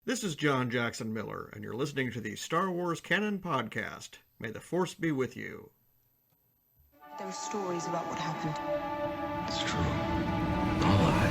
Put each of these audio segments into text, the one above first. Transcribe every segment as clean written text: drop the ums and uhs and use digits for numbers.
This is John Jackson Miller, and you're listening to the Star Wars Canon Podcast. May the Force be with you. There are stories about what happened. It's true. All lies.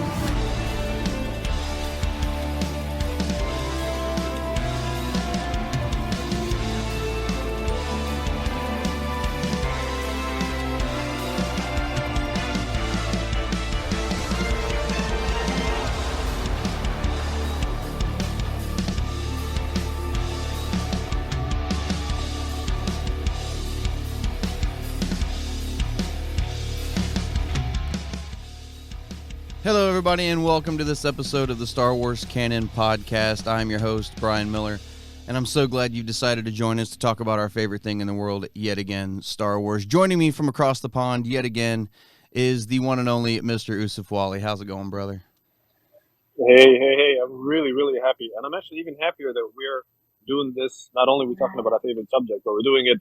Hello, everybody, and welcome to this episode of the Star Wars Canon Podcast. I'm your host, Brian Miller, and I'm so glad you've decided to join us to talk about our favorite thing in the world yet again, Star Wars. Joining me from across the pond yet again is the one and only Mr. Usef Waly. How's it going, brother? Hey, I'm really happy. And I'm actually even happier that we're doing this. Not only are we talking about our favorite subject, but we're doing it,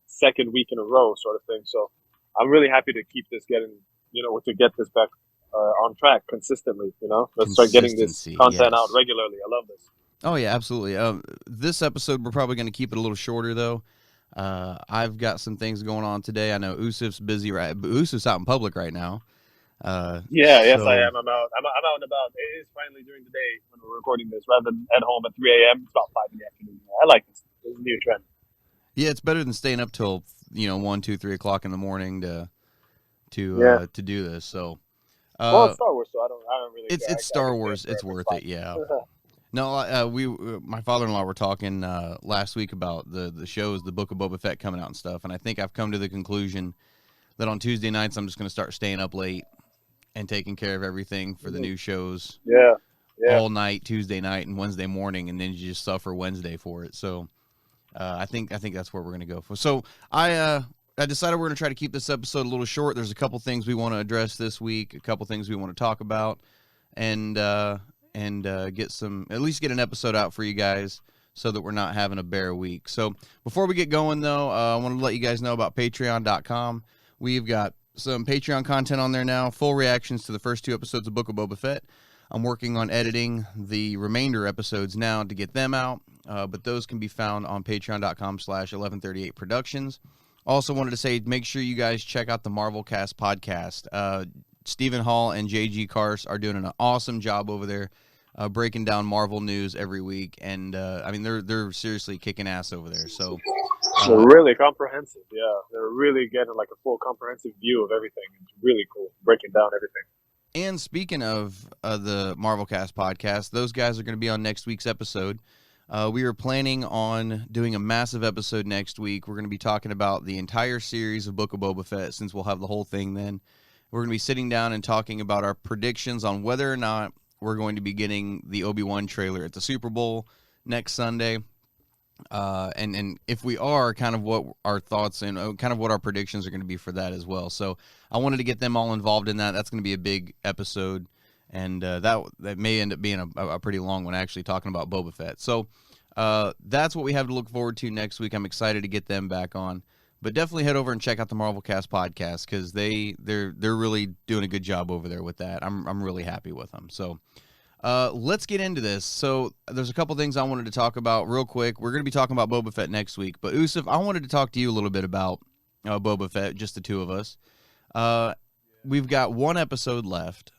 second week in a row sort of thing. So I'm really happy to keep this getting, to get this back on track consistently, Let's start getting this content out regularly. I love this. Oh, yeah, absolutely. This episode, we're probably going to keep it a little shorter, though. I've got some things going on today. I know Usef's busy, right? Usef's out in public right now. Yes, I am. I'm out and about. It is finally during the day when we're recording this, rather than at home at 3 a.m. It's about 5 in the afternoon. I like this. This is a new trend. Yeah, it's better than staying up till 1, 2, 3 o'clock in the morning to do this. So, it's Star Wars, so I don't really. It's Star Wars. It's worth it. Yeah. No, my father-in-law were talking last week about the shows, the Book of Boba Fett coming out and stuff, and I think I've come to the conclusion that on Tuesday nights I'm just going to start staying up late and taking care of everything for the new shows. Yeah. All night Tuesday night and Wednesday morning, and then you just suffer Wednesday for it. So I think that's where we're going to go for. So I decided we're going to try to keep this episode a little short. There's a couple things we want to address this week, a couple things we want to talk about, and get an episode out for you guys so that we're not having a bare week. So before we get going, though, I want to let you guys know about Patreon.com. We've got some Patreon content on there now, full reactions to the first 2 episodes of Book of Boba Fett. I'm working on editing the remainder episodes now to get them out, but those can be found on patreon.com/1138productions. Also wanted to say, make sure you guys check out the Marvel Cast podcast. Stephen Hall and JG Kars are doing an awesome job over there, breaking down Marvel news every week, and they're seriously kicking ass over there. So they're really comprehensive. Yeah, they're really getting like a full comprehensive view of everything. It's really cool, breaking down everything. And speaking of the Marvel Cast podcast, those guys are going to be on next week's episode. We are planning on doing a massive episode next week. We're going to be talking about the entire series of Book of Boba Fett, since we'll have the whole thing then. We're going to be sitting down and talking about our predictions on whether or not we're going to be getting the Obi-Wan trailer at the Super Bowl next Sunday. And if we are, kind of what our thoughts and kind of what our predictions are going to be for that as well. So I wanted to get them all involved in that. That's going to be a big episode, and that may end up being a pretty long one, actually, talking about Boba Fett. So that's what we have to look forward to next week. I'm excited to get them back on. But definitely head over and check out the Marvel Cast podcast, because they're really doing a good job over there with that. I'm really happy with them. So let's get into this. So there's a couple things I wanted to talk about real quick. We're going to be talking about Boba Fett next week. But Usef, I wanted to talk to you a little bit about Boba Fett, just the two of us. We've got 1 episode left,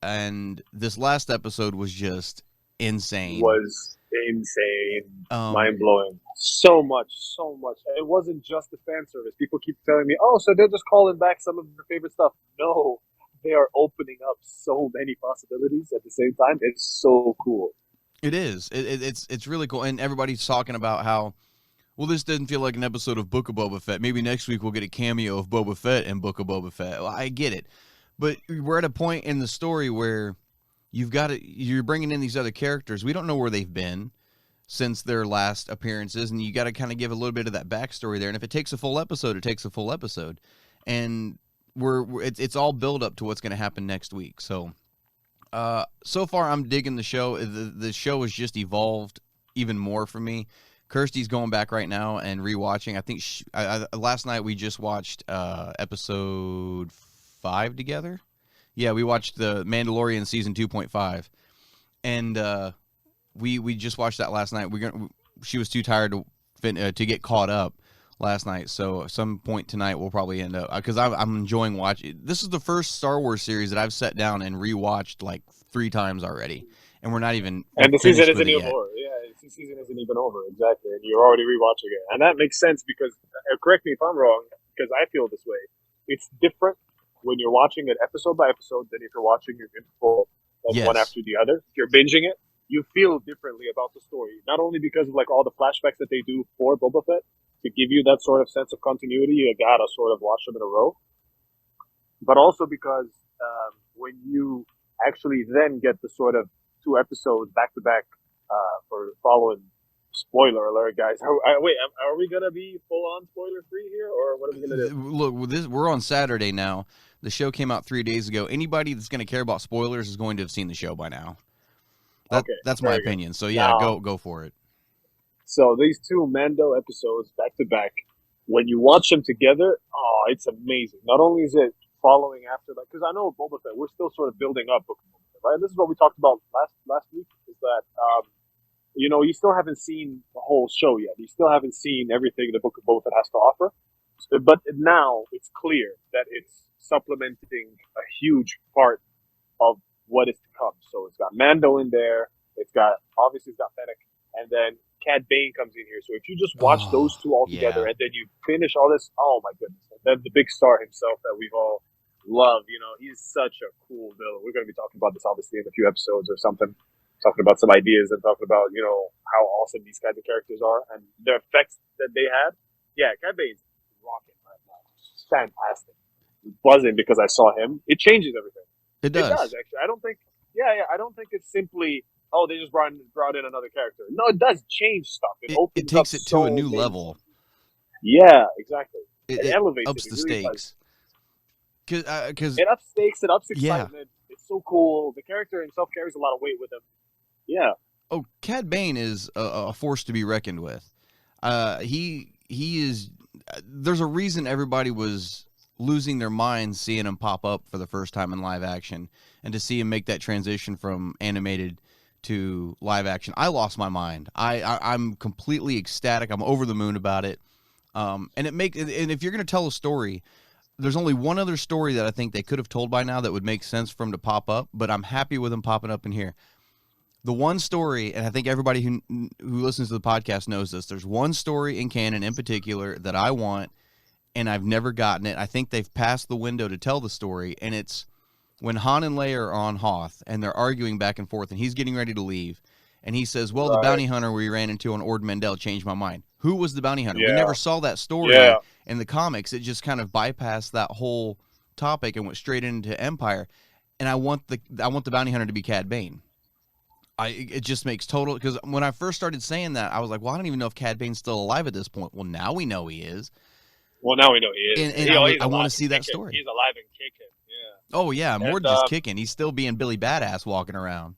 and this last episode was just insane. Mind-blowing. So much. It wasn't just the fan service. People keep telling me, oh, so they're just calling back some of their favorite stuff. No, they are opening up so many possibilities at the same time. It's so cool. It is. It's really cool. And everybody's talking about how, well, this doesn't feel like an episode of Book of Boba Fett. Maybe next week we'll get a cameo of Boba Fett in Book of Boba Fett. Well, I get it. But we're at a point in the story where you're bringing in these other characters. We don't know where they've been since their last appearances, and you got to kind of give a little bit of that backstory there. And if it takes a full episode, it takes a full episode. And it's all build up to what's going to happen next week. So so far I'm digging the show. The show has just evolved even more for me. Kirsty's going back right now and rewatching. I think last night we just watched episode 5 together. Yeah, we watched the Mandalorian season 2.5, and we just watched that last night. She was too tired to get caught up last night, so at some point tonight we'll probably end up, because I'm enjoying watching. This is the first Star Wars series that I've sat down and rewatched like 3 times already, and we're not even and the season isn't even yet. over. Yeah, the season isn't even over, exactly, and you're already rewatching it, and that makes sense because correct me if I'm wrong, because I feel this way. It's different when you're watching it episode by episode than if you're watching it in full, like one after the other. If you're binging it, you feel differently about the story, not only because of like all the flashbacks that they do for Boba Fett to give you that sort of sense of continuity. You gotta sort of watch them in a row, but also because when you actually then get the sort of 2 episodes back to back for following. Spoiler alert, guys! Are we gonna be full on spoiler free here, or what are we gonna do? Look, we're on Saturday now. The show came out 3 days ago. Anybody that's going to care about spoilers is going to have seen the show by now. That's my opinion. So yeah, go for it. So these 2 Mando episodes back to back, when you watch them together, it's amazing. Not only is it following after that, because I know Boba Fett, we're still sort of building up Book of Boba Fett, right? This is what we talked about last week. Is that you still haven't seen the whole show yet. You still haven't seen everything the Book of Boba Fett has to offer. But now it's clear that it's supplementing a huge part of what is to come. So it's got Mando in there. Obviously it's got Fennec, and then Cad Bane comes in here. So if you just watch those 2 all together, and then you finish all this, oh my goodness! And then the big star himself that we've all loved. He's such a cool villain. We're going to be talking about this obviously in a few episodes or something. Talking about some ideas and talking about, how awesome these kinds of characters are and the effects that they had. Yeah, Cad Bane's rocking right now. It's fantastic. I'm buzzing because I saw him. It changes everything. It does. It does, actually. I don't think it's simply, they just brought in another character. No, it does change stuff. It takes it to a new level. Yeah, exactly. It elevates ups the stakes. Because it ups stakes, it ups excitement. Yeah. It's so cool. The character himself carries a lot of weight with him. Yeah. Oh, Cad Bane is a force to be reckoned with. He is. There's a reason everybody was losing their minds seeing him pop up for the first time in live action, and to see him make that transition from animated to live action. I lost my mind. I'm completely ecstatic. I'm over the moon about it. And if you're going to tell a story, there's only one other story that I think they could have told by now that would make sense for him to pop up, but I'm happy with him popping up in here. The one story, and I think everybody who listens to the podcast knows this, there's one story in canon in particular that I want, and I've never gotten it. I think they've passed the window to tell the story, and it's when Han and Leia are on Hoth, and they're arguing back and forth, and he's getting ready to leave, and he says, the bounty hunter we ran into on Ord Mantell changed my mind. Who was the bounty hunter? Yeah. We never saw that story in the comics. It just kind of bypassed that whole topic and went straight into Empire, and I want the bounty hunter to be Cad Bane. It just makes total, because when I first started saying that, I was like, well, I don't even know if Cad Bane's still alive at this point. Well, now we know he is. And I want to see that story. He's alive and kicking. Yeah. Oh yeah, more than just kicking. He's still being Billy Badass walking around.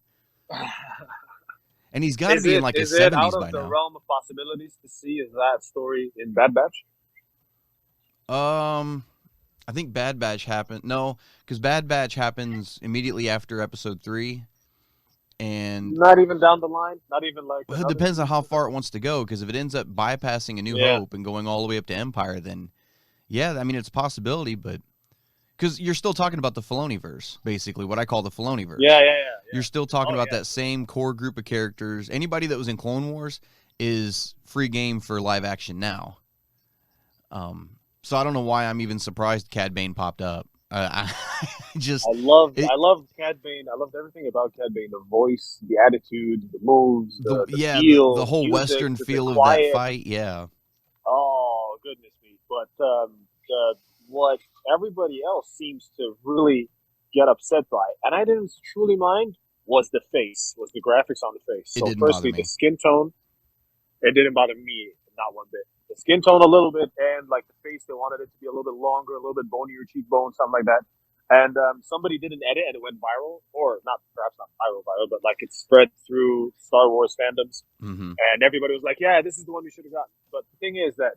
And he's got to be in like his 70s by now. Is it out of the realm of possibilities to see that story in Bad Batch? I think Bad Batch happened. No, because Bad Batch happens immediately after Episode 3. And not even down the line, not even like. Well, it depends on how far it wants to go. Because if it ends up bypassing A New Hope and going all the way up to Empire, then it's a possibility. But because you're still talking about the Filoniverse, basically, what I call the Filoniverse. Yeah. You're still talking about that same core group of characters. Anybody that was in Clone Wars is free game for live action now. So I don't know why I'm even surprised Cad Bane popped up. I love Cad Bane. I loved everything about Cad Bane. The voice, the attitude, the moves, the feel, the whole music, Western feel of that fight. Yeah. Oh goodness me! But what everybody else seems to really get upset by, and I didn't truly mind, was the graphics on the face. So firstly, the skin tone, it didn't bother me not one bit. The skin tone a little bit, and like the face, they wanted it to be a little bit longer, a little bit bonier cheekbones, something like that. And somebody did an edit and it went viral, or perhaps not viral, but like it spread through Star Wars fandoms, and everybody was like, "Yeah, this is the one we should have gotten." But the thing is that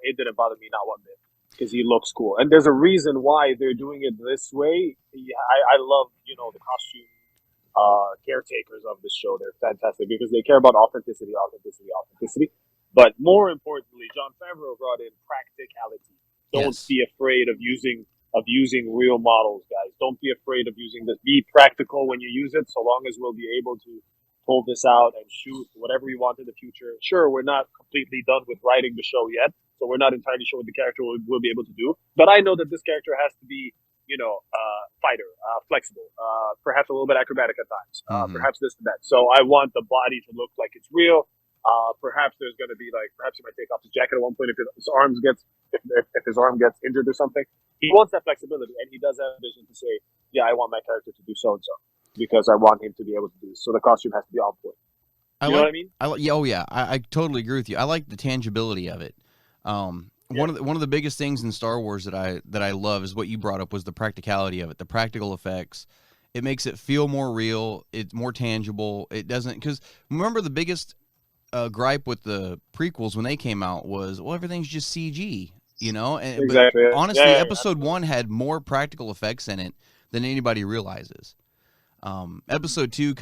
it didn't bother me not one bit, because he looks cool, and there's a reason why they're doing it this way. I love the costume caretakers of the show. They're fantastic because they care about authenticity. But more importantly, Jon Favreau brought in practicality. Don't be afraid of using real models, guys. Don't be afraid of using this. Be practical when you use it, so long as we'll be able to pull this out and shoot whatever we want in the future. Sure, we're not completely done with writing the show yet, so we're not entirely sure what the character will be able to do. But I know that this character has to be, fighter, flexible, perhaps a little bit acrobatic at times, perhaps this and that. So I want the body to look like it's real. Perhaps there's going to be perhaps he might take off his jacket at one point if his arm gets injured or something. He wants that flexibility, and he does have a vision to say, yeah, I want my character to do so and so because I want him to be able to do this. So the costume has to be on point. You know what I mean? I totally agree with you. I like the tangibility of it. One of the biggest things in Star Wars that I love is what you brought up was the practicality of it, the practical effects. It makes it feel more real. It's more tangible. It doesn't, because remember the biggest gripe with the prequels when they came out was, well, everything's just CG, And, exactly. But honestly, Episode 1 had more practical effects in it than anybody realizes. Episode 2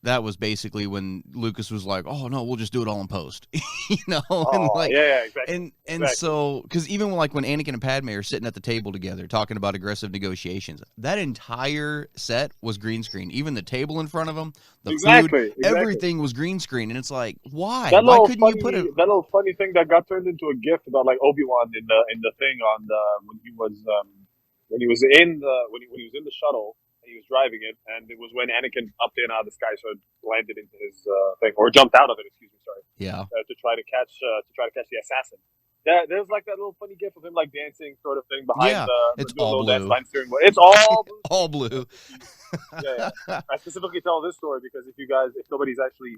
that was basically when Lucas was like, "Oh no, we'll just do it all in post," Exactly. And so, because even when Anakin and Padme are sitting at the table together talking about aggressive negotiations, that entire set was green screen. Even the table in front of them, the food, everything was green screen, and it's like, why? Why couldn't you put it? That little funny thing that got turned into a GIF about Obi-Wan in the thing on the when he was in the shuttle. He was driving it, and it was when Anakin upped in out of the sky, so it landed into his thing, or jumped out of it. Excuse me, sorry. Yeah. To try to catch the assassin. Yeah, there's that little funny gif of him dancing sort of thing behind it's all blue. It's all blue. All blue. Yeah. I specifically tell this story because if nobody's actually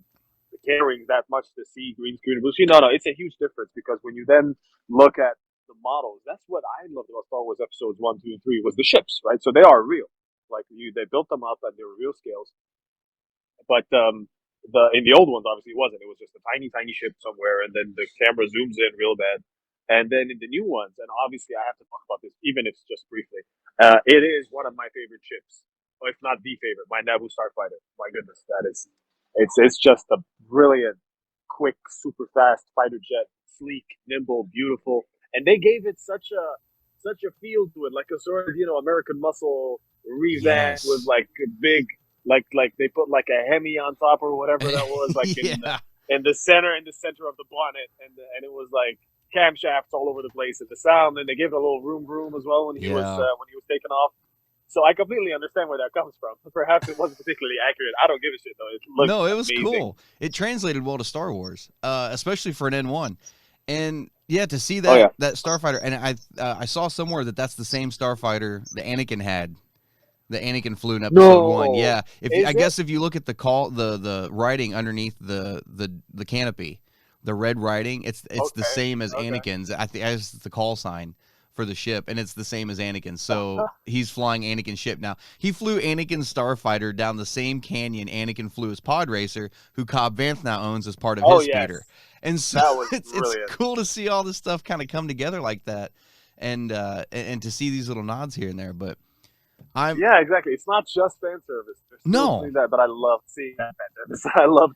caring that much to see green screen and blue screen, no, it's a huge difference because when you then look at the models, that's what I loved about Star Wars episodes 1, 2, and 3 was the ships, right? So they are real. They built them up and they were real scales. But in the old ones, obviously it wasn't. It was just a tiny, tiny ship somewhere, and then the camera zooms in real bad. And then in the new ones, and obviously I have to talk about this, even if it's just briefly, it is one of my favorite ships, or if not the favorite, my Naboo Starfighter. My goodness, it's just a brilliant, quick, super fast fighter jet, sleek, nimble, beautiful, and they gave it such a feel to it, like a sort of American muscle revamp with a big they put a Hemi on top or whatever that was in the center of the bonnet, and it was camshafts all over the place at the sound, and they gave it a little room as well when he was taking off. So I completely understand where that comes from. Perhaps it wasn't particularly accurate. I don't give a shit though. It was amazing. Cool. It translated well to Star Wars, especially for an N1. And to see that Starfighter, and I saw somewhere that's the same Starfighter the Anakin had. The Anakin flew in episode 1. Yeah. Guess if you look at the writing underneath the canopy, the red writing, it's the same as Anakin's. I think it's the call sign for the ship, and it's the same as Anakin's. So he's flying Anakin's ship now. He flew Anakin's Starfighter down the same canyon Anakin flew his pod racer, who Cobb Vanth now owns as part of his speeder. And so it's cool to see all this stuff kind of come together like that, and to see these little nods here and there. But exactly. It's not just fan service. No, that, but I loved seeing that fan service. I loved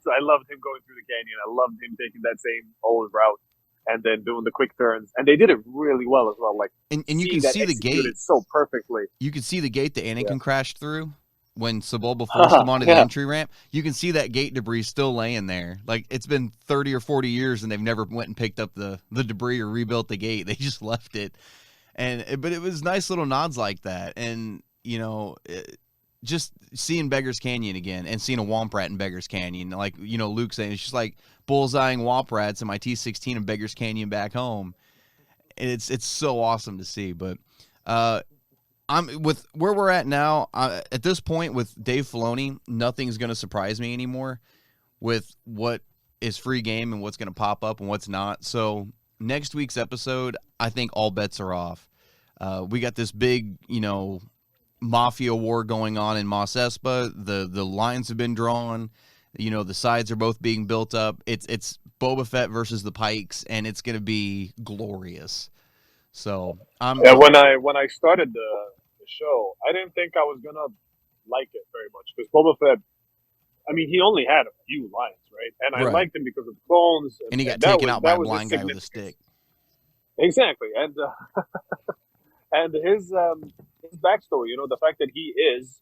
him going through the canyon. I loved him taking that same old route and then doing the quick turns. And they did it really well as well. And you can see the gate so perfectly. You can see the gate that Anakin crashed through when Sebulba forced him onto the entry ramp. You can see that gate debris still laying there. It's been 30 or 40 years and they've never went and picked up the debris or rebuilt the gate. They just left it. But it was nice little nods like that. And just seeing Beggar's Canyon again and seeing a Womp Rat in Beggar's Canyon, Luke saying, it's just like bullseyeing Womp Rats in my T-16 in Beggar's Canyon back home. And it's so awesome to see. But I'm with where we're at now. At this point with Dave Filoni, nothing's going to surprise me anymore with what is free game and what's going to pop up and what's not. So next week's episode, I think all bets are off. We got this big, mafia war going on in Mos Espa. The lines have been drawn. The sides are both being built up. It's Boba Fett versus the Pikes, and it's going to be glorious. So when I started the show, I didn't think I was gonna like it very much because Boba Fett. I mean, he only had a few lines, right? And I Right. liked him because of the clones. And he got that taken was- out by that a was his blind guy with a significance. stick. Exactly, and and his backstory, the fact that he is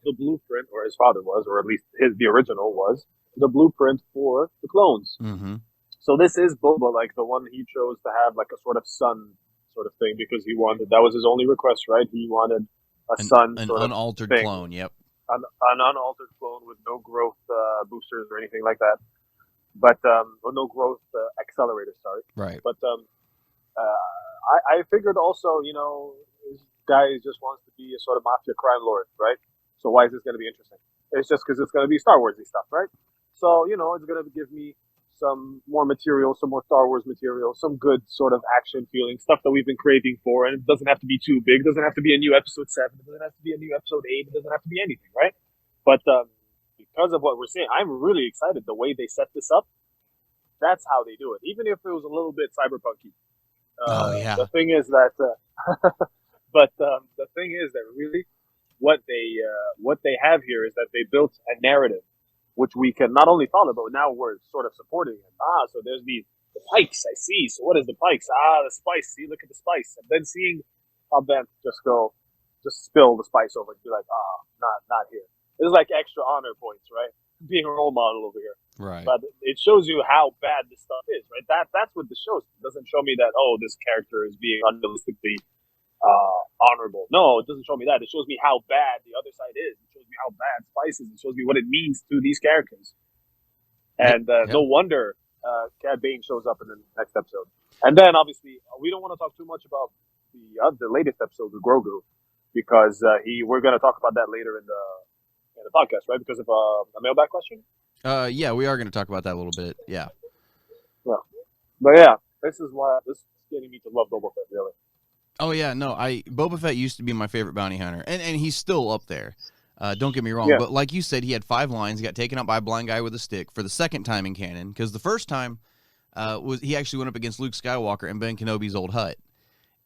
the blueprint, or his father was, or at least the original was the blueprint for the clones. Mm-hmm. So this is Boba, like the one he chose to have, like a sort of son sort of thing, because that was his only request, right? He wanted a son, An sort of unaltered thing. clone. Yep. An unaltered clone with no growth boosters or anything like that, but or no growth accelerators. Sorry, Right. but I figured also, this guy just wants to be a sort of mafia crime lord, right? So why is this going to be interesting? It's just because it's going to be Star Warsy stuff, right? So it's going to give me some more material, some more Star Wars material, some good sort of action feeling stuff that we've been craving for, and it doesn't have to be too big. It doesn't have to be a new episode 7. It doesn't have to be a new episode 8. It doesn't have to be anything, right? But because of what we're seeing, I'm really excited the way they set this up. That's how they do it, even if it was a little bit cyberpunky. Oh, yeah. The thing is that, the thing is that really, what they have here is that they built a narrative, which we can not only follow, but now we're sort of supporting it. So there's the pikes. I see. So what is the pikes? The spice. See, look at the spice. And then seeing Ben just spill the spice over and be like, not here. This is like extra honor points, right? Being a role model over here. Right. But it shows you how bad this stuff is, right? That's what this shows. It doesn't show me that, this character is being unrealistically honorable. No, it doesn't show me that. It shows me how bad the other side is. It shows me how bad Spice is. It shows me what it means to these characters. And no wonder Cad Bane shows up in the next episode. And then, obviously, we don't want to talk too much about the latest episode with Grogu, because we're going to talk about that later in the podcast, right? Because of a mailbag question? Yeah, we are going to talk about that a little bit. Yeah. Well, but yeah, this is getting me to love Boba Fett, really. Oh yeah, no, Boba Fett used to be my favorite bounty hunter, and he's still up there. Don't get me wrong, but like you said, he had 5 lines. He got taken out by a blind guy with a stick for the second time in canon, because the first time he actually went up against Luke Skywalker and Ben Kenobi's old hut,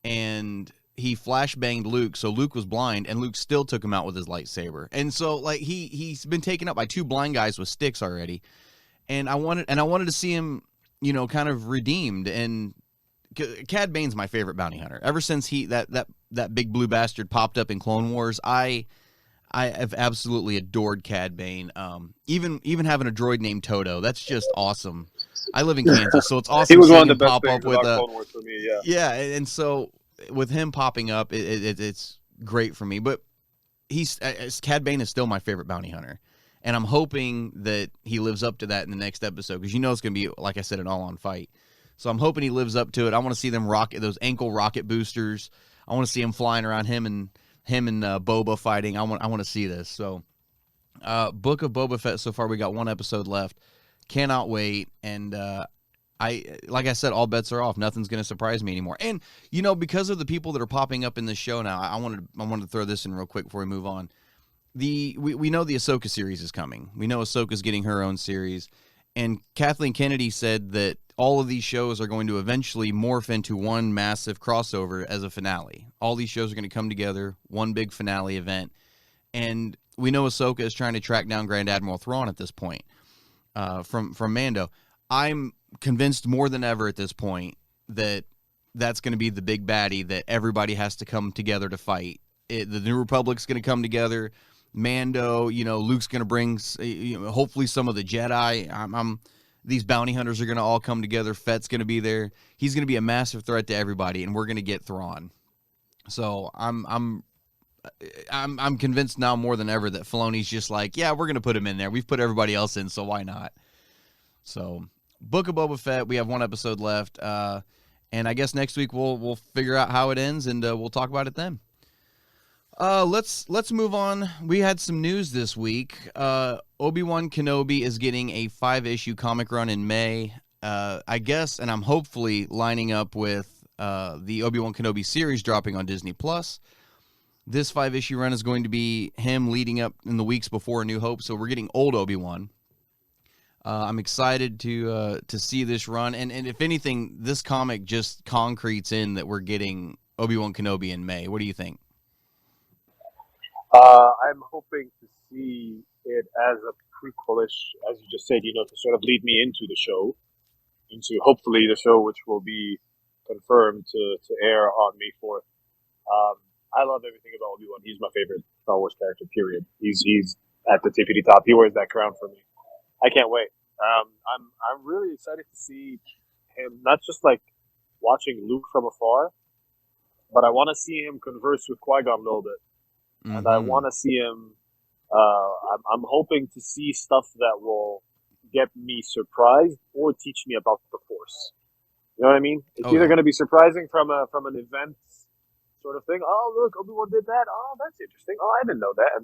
and he flashbanged Luke, so Luke was blind, and Luke still took him out with his lightsaber. And so like he's been taken out by 2 blind guys with sticks already, and I wanted to see him, kind of redeemed. And Cad Bane's my favorite bounty hunter. Ever since that big blue bastard popped up in Clone Wars, I have absolutely adored Cad Bane. Even having a droid named Toto, that's just awesome. I live in Kansas, so it's awesome. He was seeing one of the him best pop up things with about Clone Wars for me. Yeah. Yeah, and so with him popping up, it's great for me. But Cad Bane is still my favorite bounty hunter, and I'm hoping that he lives up to that in the next episode, because it's going to be, like I said, an all-on fight. So I'm hoping he lives up to it. I want to see them rocket those ankle rocket boosters. I want to see him flying around, him and Boba fighting. I want to see this. So, Book of Boba Fett. So far, we got 1 episode left. Cannot wait. And like I said, all bets are off. Nothing's going to surprise me anymore. And because of the people that are popping up in this show now, I wanted to throw this in real quick before we move on. We know the Ahsoka series is coming. We know Ahsoka's getting her own series. And Kathleen Kennedy said that all of these shows are going to eventually morph into one massive crossover as a finale. All these shows are going to come together, one big finale event. And we know Ahsoka is trying to track down Grand Admiral Thrawn at this point from Mando. I'm convinced more than ever at this point that that's going to be the big baddie that everybody has to come together to fight. The New Republic's going to come together. Mando, Luke's going to bring, hopefully some of the Jedi. These bounty hunters are going to all come together. Fett's going to be there. He's going to be a massive threat to everybody, and we're going to get Thrawn. So I'm convinced now more than ever that Filoni's just like, yeah, we're going to put him in there. We've put everybody else in, so why not? So, Book of Boba Fett. We have 1 episode left, and I guess next week we'll figure out how it ends, and we'll talk about it then. Let's move on. We had some news this week. Obi-Wan Kenobi is getting a 5-issue comic run in May. I guess, and I'm hopefully lining up with the Obi-Wan Kenobi series dropping on Disney+. This 5-issue run is going to be him leading up in the weeks before A New Hope, so we're getting old Obi-Wan. I'm excited to see this run, and if anything, this comic just concretes in that we're getting Obi-Wan Kenobi in May. What do you think? I'm hoping to see it as a prequelish, as you just said, to sort of lead me into the show, into hopefully the show which will be confirmed to air on May 4th. I love everything about Obi-Wan. He's my favorite Star Wars character, period. He's at the tippity top. He wears that crown for me. I can't wait. I'm really excited to see him, not just like watching Luke from afar, but I want to see him converse with Qui-Gon a little bit. Mm-hmm. And I want to see him. I'm hoping to see stuff that will get me surprised or teach me about the Force. You know what I mean? It's either going to be surprising from an event sort of thing. Oh, look, Obi-Wan did that. Oh, that's interesting. Oh, I didn't know that.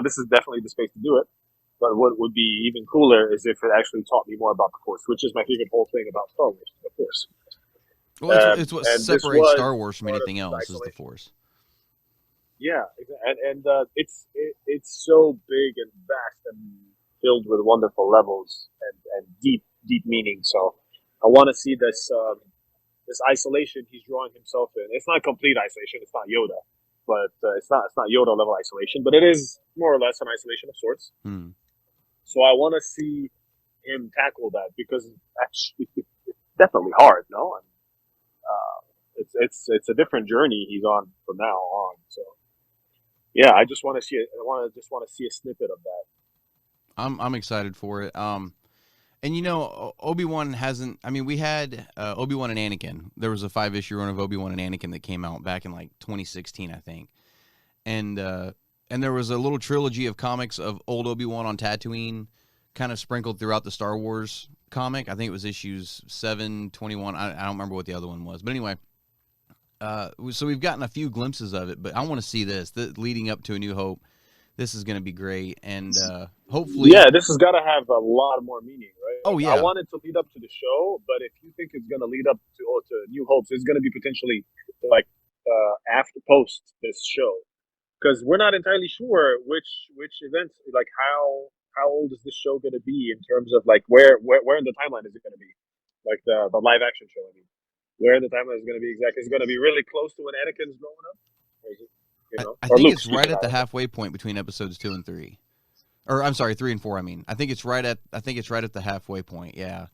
This is definitely the space to do it. But what would be even cooler is if it actually taught me more about the Force, which is my favorite whole thing about Star Wars, the Force. Well, it's what separates Star Wars from anything else is the Force. Yeah, and it's so big and vast and filled with wonderful levels and deep meaning. So I want to see this isolation he's drawing himself in. It's not complete isolation. It's not Yoda, but it's not Yoda level isolation. But it is more or less an isolation of sorts. So I want to see him tackle that because it's definitely hard. No, it's a different journey he's on from now on. So. Yeah, I just want to see it. I just want to see a snippet of that. I'm excited for it. And Obi-Wan hasn't. I mean, we had Obi-Wan and Anakin. There was a 5-issue run of Obi-Wan and Anakin that came out back in like 2016, I think. And there was a little trilogy of comics of old Obi-Wan on Tatooine, kind of sprinkled throughout the Star Wars comic. I think it was issues 7, 21. I don't remember what the other one was, but anyway. So we've gotten a few glimpses of it, but I want to see this leading up to A New Hope. This is going to be great, and hopefully, this has got to have a lot more meaning, right? Oh yeah, I want it to lead up to the show, but if you think it's going to lead up to New Hopes, it's going to be potentially like after post this show, because we're not entirely sure which events, like how old is this show going to be in terms of like where in the timeline is it going to be, like the live action show. I mean. Where the timeline is going to be exactly. Is it going to be really close to when Anakin's growing up? Or is it, I think it's right at the halfway point between episodes 2 and 3. Or I'm sorry, 3 and 4, I mean. I think it's right at the halfway point, yeah.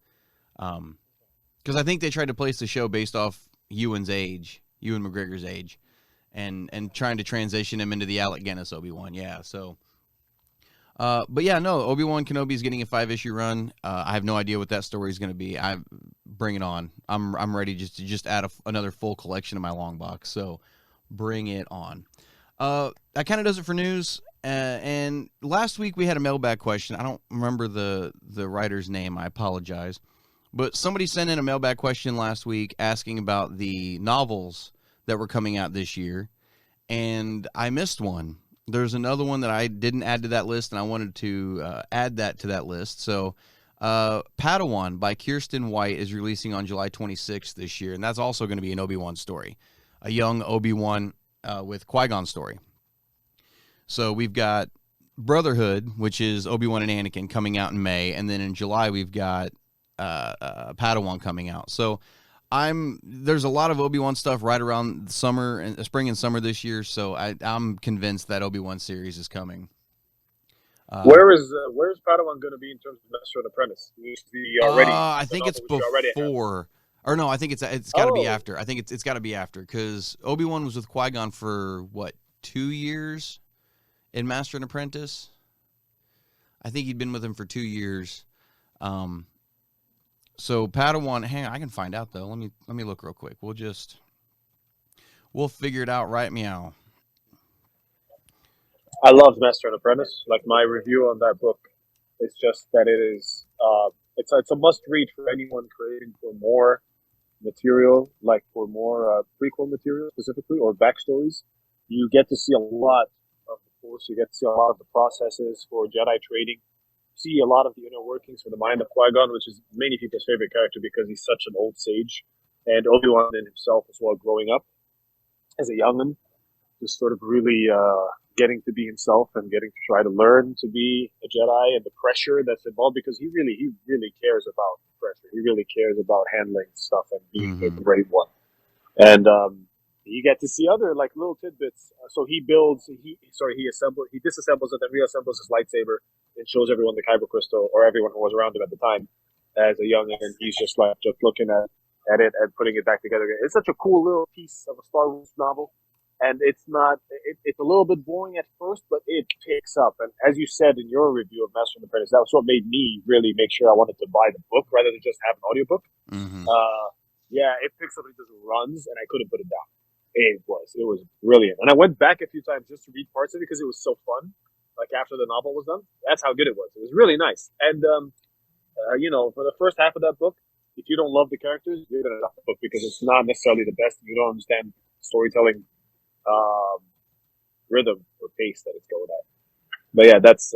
Because I think they tried to place the show based off Ewan McGregor's age, and trying to transition him into the Alec Guinness Obi-Wan, yeah, so... but yeah, no, Obi-Wan Kenobi is getting a 5-issue run. I have no idea what that story is going to be. Bring it on. I'm ready to add another full collection in my long box. So bring it on. That kind of does it for news. And last week we had a mailbag question. I don't remember the writer's name. I apologize. But somebody sent in a mailbag question last week asking about the novels that were coming out this year. And I missed one. There's another one that I didn't add to that list, and I wanted to add that to that list. So Padawan by Kirsten White is releasing on July 26th this year, and that's also going to be an Obi-Wan story, a young Obi-Wan with Qui-Gon story. So we've got Brotherhood, which is Obi-Wan and Anakin, coming out in May, and then in July we've got Padawan coming out. So there's a lot of Obi-Wan stuff right around spring and summer this year, so I'm convinced that Obi-Wan series is coming. Where's Padawan going to be in terms of Master and Apprentice? I think it's before, or no, I think it's got to be after. I think it's got to be after, because Obi-Wan was with Qui-Gon for 2 years in Master and Apprentice. I think he'd been with him for 2 years. So Padawan, hang on, I can find out though. Let me look real quick. We'll figure it out right meow. I love Master and Apprentice. Like, my review on that book is just that it is it's a must read for anyone craving for more material, like for more prequel material specifically, or backstories. You get to see a lot of the Force. You get to see a lot of the processes for Jedi training. See a lot of the inner workings for the mind of Qui-Gon, which is many people's favorite character because he's such an old sage, and Obi-Wan in himself as well, growing up as a young'un, just sort of really getting to be himself and getting to try to learn to be a Jedi, and the pressure that's involved, because he really cares about pressure. He really cares about handling stuff and being the great one. And you get to see other like little tidbits. So he disassembles it, then reassembles his lightsaber and shows everyone the kyber crystal, or everyone who was around him at the time as a young, and he's just looking at it and putting it back together again. It's such a cool little piece of a Star Wars novel, and it's a little bit boring at first, but it picks up. And as you said in your review of Master and Apprentice, that was what made me really make sure I wanted to buy the book rather than just have an audiobook. Mm-hmm. Yeah, it picks up and just runs, and I couldn't put it down. It was brilliant. And I went back a few times just to read parts of it because it was so fun. Like after the novel was done, that's how good it was. It was really nice. And, for the first half of that book, if you don't love the characters, you're going to love the book because it's not necessarily the best. You don't understand storytelling rhythm or pace that it's going at. But yeah, that's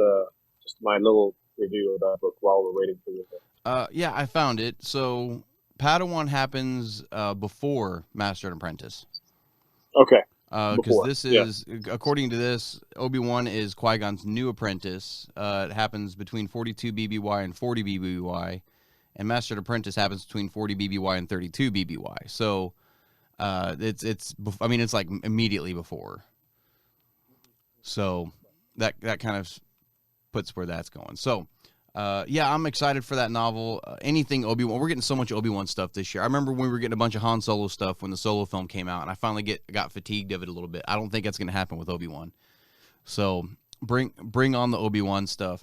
just my little review of that book while we're waiting for you. Yeah, I found it. So Padawan happens before Master and Apprentice. Okay. Because this is, according to this, Obi-Wan is Qui-Gon's new apprentice. It happens between 42 BBY and 40 BBY, and Master and Apprentice happens between 40 BBY and 32 BBY. So it's like immediately before. So that kind of puts where that's going. So. I'm excited for that novel. Anything Obi-Wan. We're getting so much Obi-Wan stuff this year. I remember when we were getting a bunch of Han Solo stuff when the Solo film came out, and I finally got fatigued of it a little bit. I don't think that's going to happen with Obi-Wan. So bring on the Obi-Wan stuff,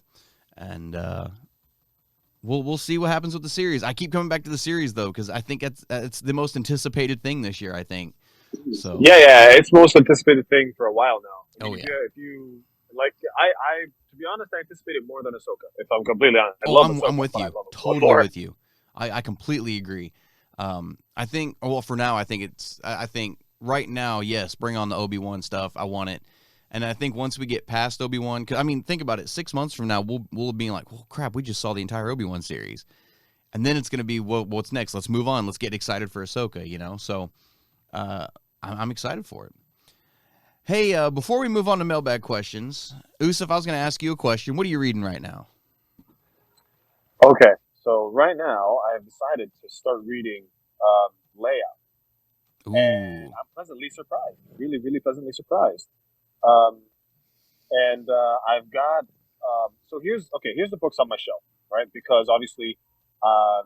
and we'll see what happens with the series. I keep coming back to the series though because I think it's the most anticipated thing this year. I think. So it's most anticipated thing for a while now. If you like, I to be honest, I anticipated more than Ahsoka. If I'm completely honest, I'm with you. Totally with you. I completely agree. I think. Well, for now, I think right now, yes, bring on the Obi-Wan stuff. I want it, and I think once we get past Obi-Wan, because I mean, think about it. 6 months from now, we'll be like, well, crap, we just saw the entire Obi-Wan series, and then it's going to be, well, what's next? Let's move on. Let's get excited for Ahsoka. So, I'm excited for it. Hey, before we move on to mailbag questions, Usef, I was going to ask you a question. What are you reading right now? Okay, so right now I have decided to start reading Leia. Ooh. And I'm pleasantly surprised. Really, really pleasantly surprised. I've got so here's the books on my shelf, right? Because obviously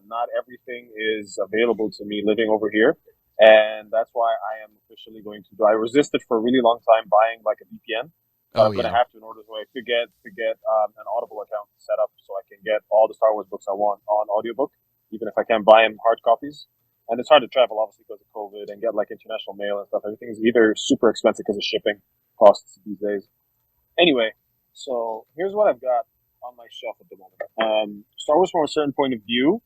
not everything is available to me living over here. And that's why I am officially going to do. I resisted for a really long time buying like a VPN. I'm going to have to in order to get an Audible account set up so I can get all the Star Wars books I want on audiobook, even if I can't buy them hard copies. And it's hard to travel, obviously, because of COVID and get like international mail and stuff. Everything is either super expensive because of shipping costs these days. Anyway, so here's what I've got on my shelf at the moment. Star Wars from a certain point of view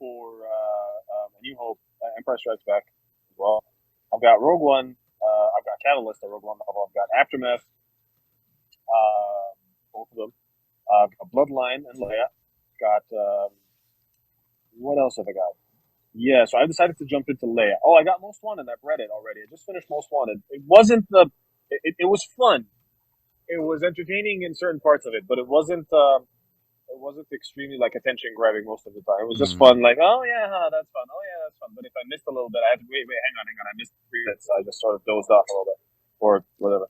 for A New Hope. Empire Strikes Back as well. I've got Rogue One. I've got Catalyst, a Rogue One novel. I've got Aftermath. Both of them. I've got Bloodline and Leia. Got what else have I got? Yeah, so I decided to jump into Leia. Oh, I got Most Wanted. I've read it already. I just finished Most Wanted. It wasn't it was fun. It was entertaining in certain parts of it, but it wasn't extremely like attention grabbing most of the time. It was just fun, like, oh yeah, that's fun. Oh yeah, that's fun. But if I missed a little bit, I had to wait, hang on. I missed 3 minutes. I just sort of dozed off a little bit or whatever.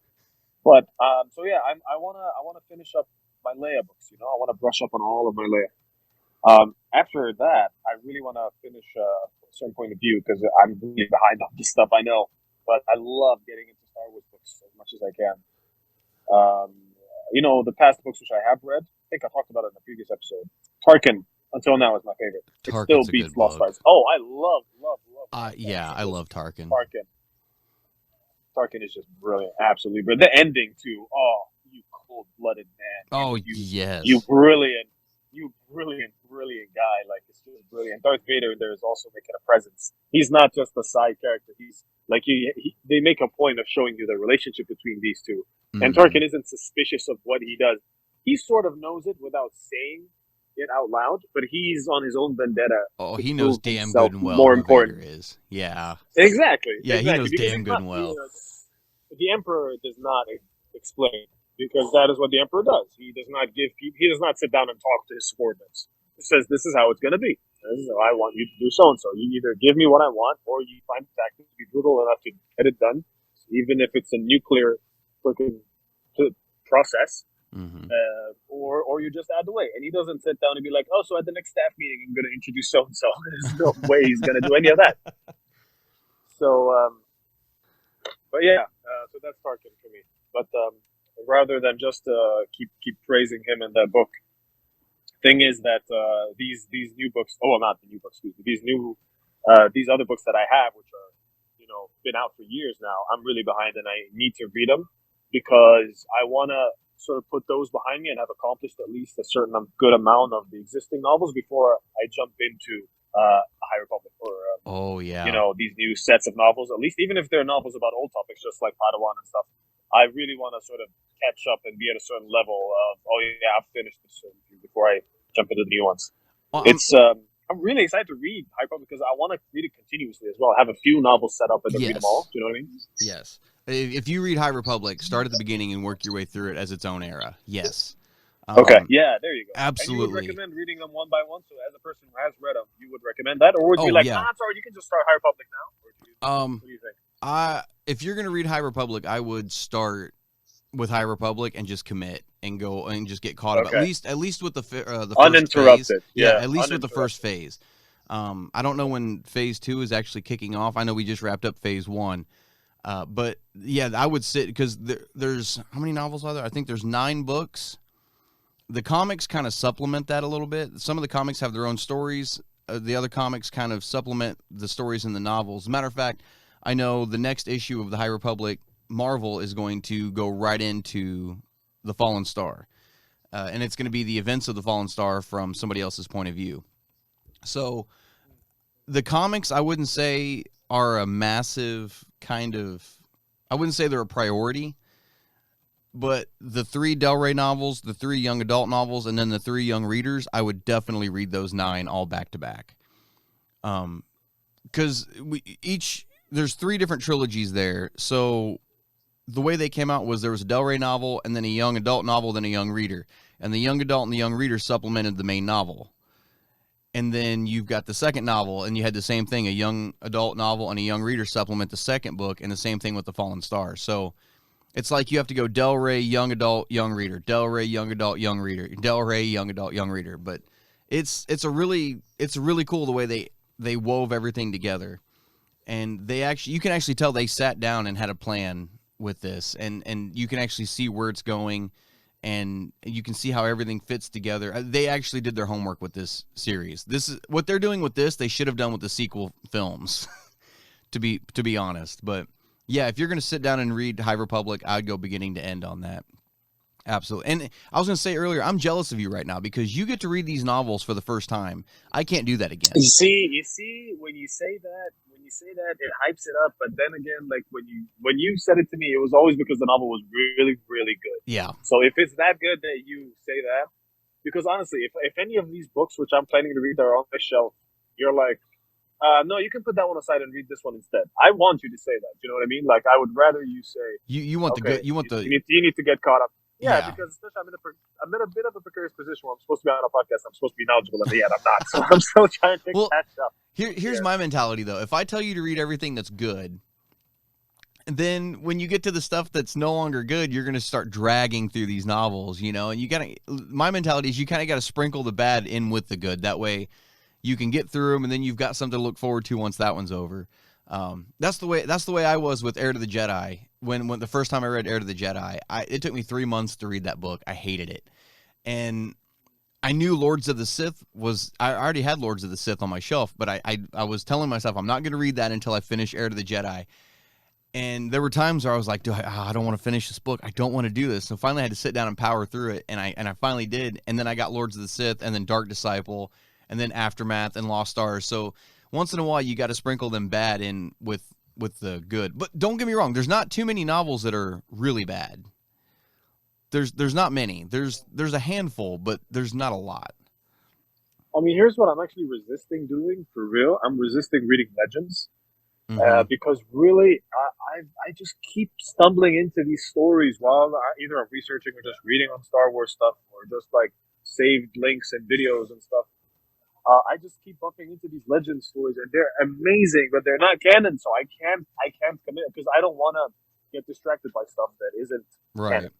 But so yeah, I wanna finish up my Leia books. I want to brush up on all of my Leia. After that, I really want to finish a certain point of view because I'm really behind on this stuff. I know, but I love getting into Star Wars books as much as I can. The past books which I have read, I think I talked about it in a previous episode. Tarkin, until now, is my favorite. It still beats Lost Stars. Oh, I love. I love Tarkin. Tarkin is just brilliant, absolutely brilliant. The ending too. Oh, you cold-blooded man. Oh, yes. You brilliant guy. Like, it's just brilliant. Darth Vader there is also making a presence. He's not just a side character. He's like they make a point of showing you the relationship between these two. And Tarkin isn't suspicious of what he does. He sort of knows it without saying it out loud, but he's on his own vendetta. Oh, he knows damn good and well more who important Vader is. Yeah. Exactly. Yeah, exactly. he knows Because damn good and well. The Emperor does not explain, because that is what the Emperor does. He does not sit down and talk to his subordinates. He says, this is how it's going to be. I want you to do so and so. You either give me what I want, or you find the tactics to be brutal enough to get it done, even if it's a nuclear freaking process. Mm-hmm. Or you just out the way. And he doesn't sit down and be like, oh, so at the next staff meeting, I'm going to introduce so and so. There's no way he's going to do any of that. So, but yeah, so that's Tarkin for me. But rather than just keep praising him in that book, thing is that these new books, not the new books, excuse me, these other books that I have, which are been out for years now, I'm really behind and I need to read them because I want to sort of put those behind me and have accomplished at least a certain good amount of the existing novels before I jump into High Republic or these new sets of novels. At least even if they're novels about old topics, just like Padawan and stuff, I really want to sort of catch up and be at a certain level of I've finished this before I jump into the new ones. Well, I'm really excited to read High Republic because I want to read it continuously as well. I have a few novels set up and then read them all. Do you know what I mean? Yes. If you read High Republic, start at the beginning and work your way through it as its own era. Yes. Okay. Yeah, there you go. Absolutely. And you would recommend reading them one by one? So as a person who has read them, you would recommend that? Or would you sorry, you can just start High Republic now? Or what do you think? If you're going to read High Republic, I would start with High Republic and just commit and go and just get caught up. At least with the first uninterrupted phase. Yeah, at least with the first phase. I don't know when phase 2 is actually kicking off. I know we just wrapped up phase 1. But yeah, I would sit because there's how many novels are there? I think there's 9 books. The comics kind of supplement that a little bit. Some of the comics have their own stories. The other comics kind of supplement the stories in the novels. As a matter of fact, I know the next issue of the High Republic Marvel is going to go right into the Fallen Star. And it's going to be the events of the Fallen Star from somebody else's point of view. So the comics, I wouldn't say are a massive I wouldn't say they're a priority, but the 3 Del Rey novels, the 3 young adult novels, and then the 3 young readers, I would definitely read those 9 all back to back. Because there's 3 different trilogies there. So the way they came out was there was a Del Rey novel, and then a young adult novel, then a young reader. And the young adult and the young reader supplemented the main novel. And then you've got the second novel, and you had the same thing, a young adult novel and a young reader supplement the second book, and the same thing with the Fallen Star. So it's like you have to go Del Rey, young adult, young reader, Del Rey, young adult, young reader, Del Rey, young adult, young reader. But it's really cool the way they wove everything together. And you can actually tell they sat down and had a plan with this, and you can actually see where it's going. And you can see how everything fits together. They actually did their homework with this series. This is what they're doing with this. They should have done with the sequel films, to be honest. But yeah, if you're going to sit down and read High Republic, I'd go beginning to end on that. Absolutely. And I was going to say earlier, I'm jealous of you right now because you get to read these novels for the first time. I can't do that again. You see, when you say that, it hypes it up. But then again, like when you said it to me, it was always because the novel was really, really good. Yeah. So if it's that good that you say that, because honestly, if any of these books, which I'm planning to read, are on my shelf, you're like, no, you can put that one aside and read this one instead. I want you to say that. You know what I mean? Like I would rather you say you want the good. You need to get caught up. Yeah, because especially I'm in a bit of a precarious position where I'm supposed to be on a podcast. I'm supposed to be knowledgeable, and yet I'm not. So I'm still trying to catch up. Here's my mentality, though. If I tell you to read everything that's good, then when you get to the stuff that's no longer good, you're going to start dragging through these novels, And my mentality is you kind of got to sprinkle the bad in with the good. That way you can get through them, and then you've got something to look forward to once that one's over. That's the way I was with Heir to the Jedi. When the first time I read Heir to the Jedi, it took me 3 months to read that book. I hated it. And I knew Lords of the Sith I already had Lords of the Sith on my shelf, but I was telling myself I'm not going to read that until I finish Heir to the Jedi. And there were times where I was like, I don't want to finish this book. I don't want to do this. So finally I had to sit down and power through it. And I finally did. And then I got Lords of the Sith and then Dark Disciple and then Aftermath and Lost Stars. So once in a while you got to sprinkle them bad in with the good. But don't get me wrong, there's not too many novels that are really bad. There's not many. There's a handful, but there's not a lot. I mean, here's what I'm actually resisting doing for real. I'm resisting reading Legends. Because really, I just keep stumbling into these stories while either I'm researching or just reading on Star Wars stuff or just like saved links and videos and stuff. I just keep bumping into these legend stories, and they're amazing, but they're not canon, so I can't commit because I don't want to get distracted by stuff that isn't Right. canon.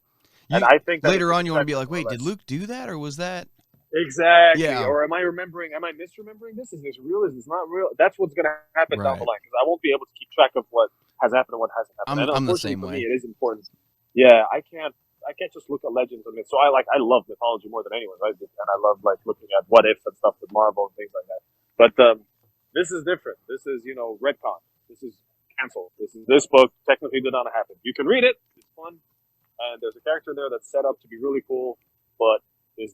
And I think that Later it's on, you want to be like, distracting wait, more or did less. Luke do that, or was that? Exactly. Yeah. Or am I misremembering this? Is this real? Is this not real? That's what's going to happen down the Right. line because I won't be able to keep track of what has happened and what hasn't happened. I'm and the same for way. me, it is important. Yeah, I can't just look at legends and myths. So I love mythology more than anyone, right? And I love like looking at what if and stuff with Marvel and things like that. But this is different. This is retcon. This is canceled. This book technically did not happen. You can read it. It's fun. And there's a character there that's set up to be really cool, but it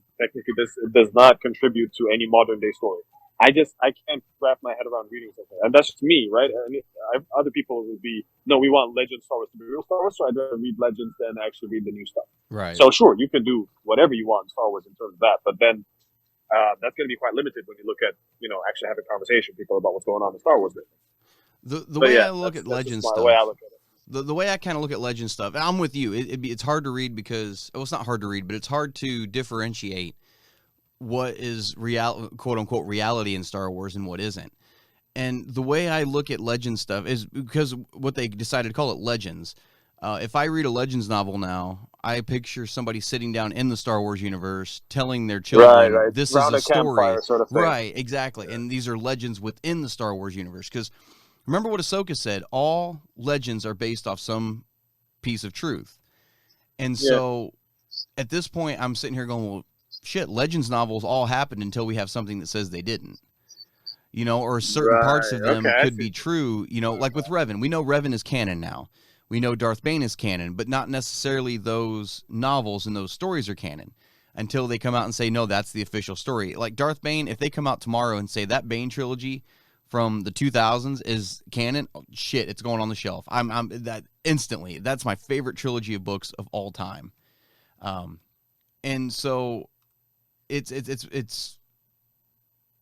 does not contribute to any modern day story. I can't wrap my head around reading something, and that's just me, right? Other people would be, no, we want Legends Star Wars to be real Star Wars, so I'd rather read Legends than actually read the new stuff. Right. So sure, you can do whatever you want in Star Wars in terms of that, but then that's going to be quite limited when you look at actually having a conversation with people about what's going on in Star Wars. The way I look at Legends stuff. The way I look at it. The way I kind of look at Legend stuff, I'm with you. It's hard to read because it's not hard to read, but it's hard to differentiate what is quote unquote reality in Star Wars and what isn't. And the way I look at Legend stuff is because what they decided to call it Legends. If I read a Legends novel now, I picture somebody sitting down in the Star Wars universe telling their children, right. this Round is a a story. campfire sort of thing. Right, exactly. Yeah. And these are legends within the Star Wars universe. Because remember what Ahsoka said, all legends are based off some piece of truth. And so at this point, I'm sitting here going, well, shit, Legends novels all happened until we have something that says they didn't. Or certain parts of them could be true, like with Revan. We know Revan is canon now. We know Darth Bane is canon, but not necessarily those novels and those stories are canon until they come out and say, no, that's the official story. Like Darth Bane, if they come out tomorrow and say that Bane trilogy from the 2000s is canon, oh, shit, it's going on the shelf. I'm that instantly. That's my favorite trilogy of books of all time. And so it's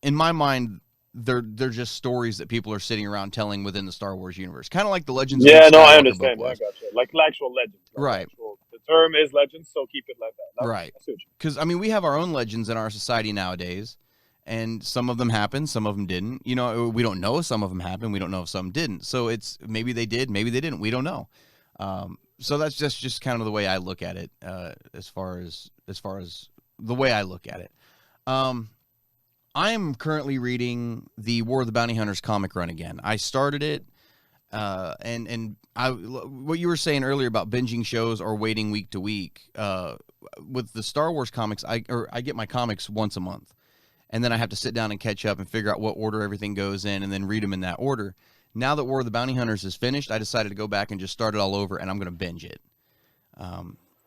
in my mind, they're just stories that people are sitting around telling within the Star Wars universe, kind of like the Legends. Yeah, of the no, Skywalker I understand. book I was. got you. Like actual legends, Right? The term is legends, so keep it like that. Right. Because we have our own legends in our society nowadays, and some of them happened, some of them didn't. We don't know if some of them happened. We don't know if some didn't. So it's maybe they did, maybe they didn't. We don't know. So that's just kind of the way I look at it. As far as the way I look at it. I am currently reading the War of the Bounty Hunters comic run again. I started it, and what you were saying earlier about binging shows or waiting week to week. With the Star Wars comics, I get my comics once a month, and then I have to sit down and catch up and figure out what order everything goes in, and then read them in that order. Now that War of the Bounty Hunters is finished, I decided to go back and just start it all over, and I'm going to binge it.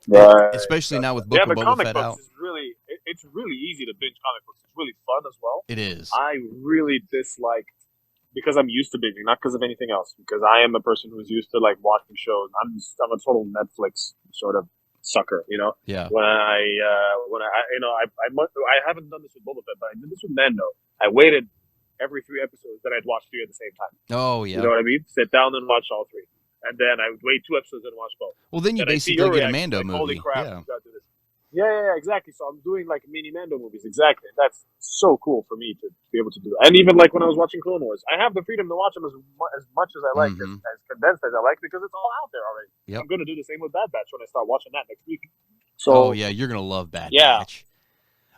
Right. Especially now with Book of Boba Fett out. It's really easy to binge comic books. It's really fun as well. It is. I really disliked, because I'm used to binging, not because of anything else, because I am a person who's used to like watching shows. I'm a total Netflix sort of sucker, Yeah. When I haven't done this with Boba Fett, but I did this with Mando. I waited every 3 episodes that I'd watch 3 at the same time. Oh, yeah. You know what I mean? Sit down and watch all 3. And then I would wait 2 episodes and watch both. Well, then you And I see basically your get a reaction, Mando like, movie. Holy crap, Yeah. you gotta do this. Yeah, exactly. So I'm doing like mini Mando movies, exactly. And that's so cool for me to be able to do. And even like when I was watching Clone Wars, I have the freedom to watch them as much as I like, as condensed as I like, because it's all out there already. Yep. I'm going to do the same with Bad Batch when I start watching that next week. So, yeah, you're going to love Bad Yeah. Batch.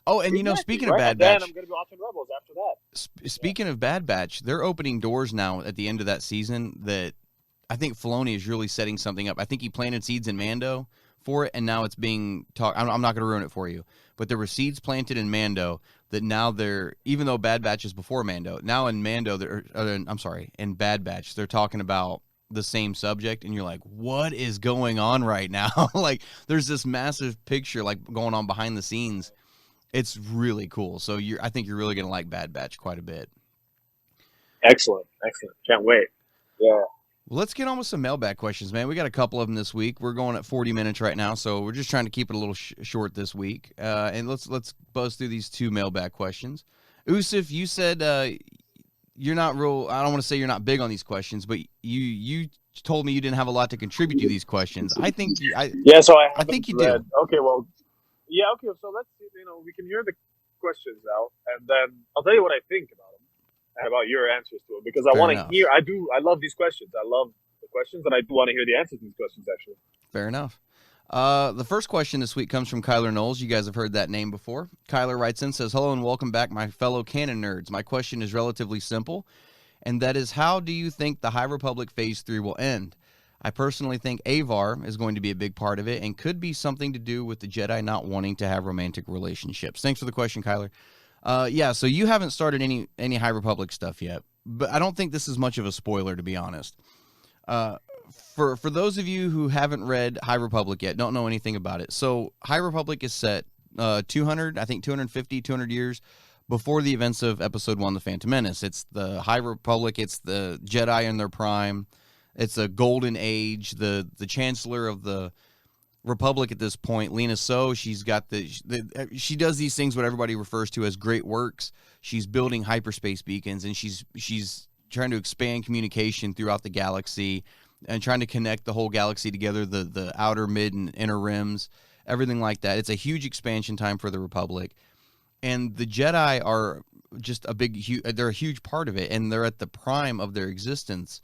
Oh, and exactly, speaking right? of Bad and then Batch, I'm going to be watching Rebels after that. Speaking of Bad Batch, they're opening doors now at the end of that season that I think Filoni is really setting something up. I think he planted seeds in Mando for it, and now it's being talked. I'm not going to ruin it for you, but there were seeds planted in Mando that now even though Bad Batch is before Mando, now in Mando, in Bad Batch, they're talking about the same subject, and you're like, what is going on right now? Like, there's this massive picture like going on behind the scenes. It's really cool. So I think you're really going to like Bad Batch quite a bit. Excellent. Can't wait. Yeah. Well, let's get on with some mailbag questions, man. We got a couple of them this week. We're going at 40 minutes right now, so we're just trying to keep it a little short this week. And let's buzz through these 2 mailbag questions. Usef, you said you're not real. I don't want to say you're not big on these questions, but you told me you didn't have a lot to contribute to these questions. I think So I think you read. do. Okay, well, yeah. Okay, so let's we can hear the questions out, and then I'll tell you what I think about them and about your answers to them, because I Fair want to enough. hear. I love these questions. I love the questions, and I do want to hear the answers to these questions, actually. Fair enough. The first question this week comes from Kyler Knowles. You guys have heard that name before. Kyler writes in, says, hello and welcome back, my fellow canon nerds. My question is relatively simple, and that is, how do you think the High Republic Phase 3 will end? I personally think Avar is going to be a big part of it and could be something to do with the Jedi not wanting to have romantic relationships. Thanks for the question, Kyler. Yeah, so you haven't started any High Republic stuff yet, but I don't think this is much of a spoiler, to be honest. For those of you who haven't read High Republic yet, don't know anything about it. So High Republic is set 250, 200 years before the events of Episode 1, The Phantom Menace. It's the High Republic, it's the Jedi in their prime. It's a golden age. The Chancellor of the Republic at this point, Lena So, she's got she does these things what everybody refers to as great works. She's building hyperspace beacons, and she's trying to expand communication throughout the galaxy and trying to connect the whole galaxy together, the outer, mid, and inner rims, everything like that. It's a huge expansion time for the Republic. And the Jedi are just they're a huge part of it, and they're at the prime of their existence.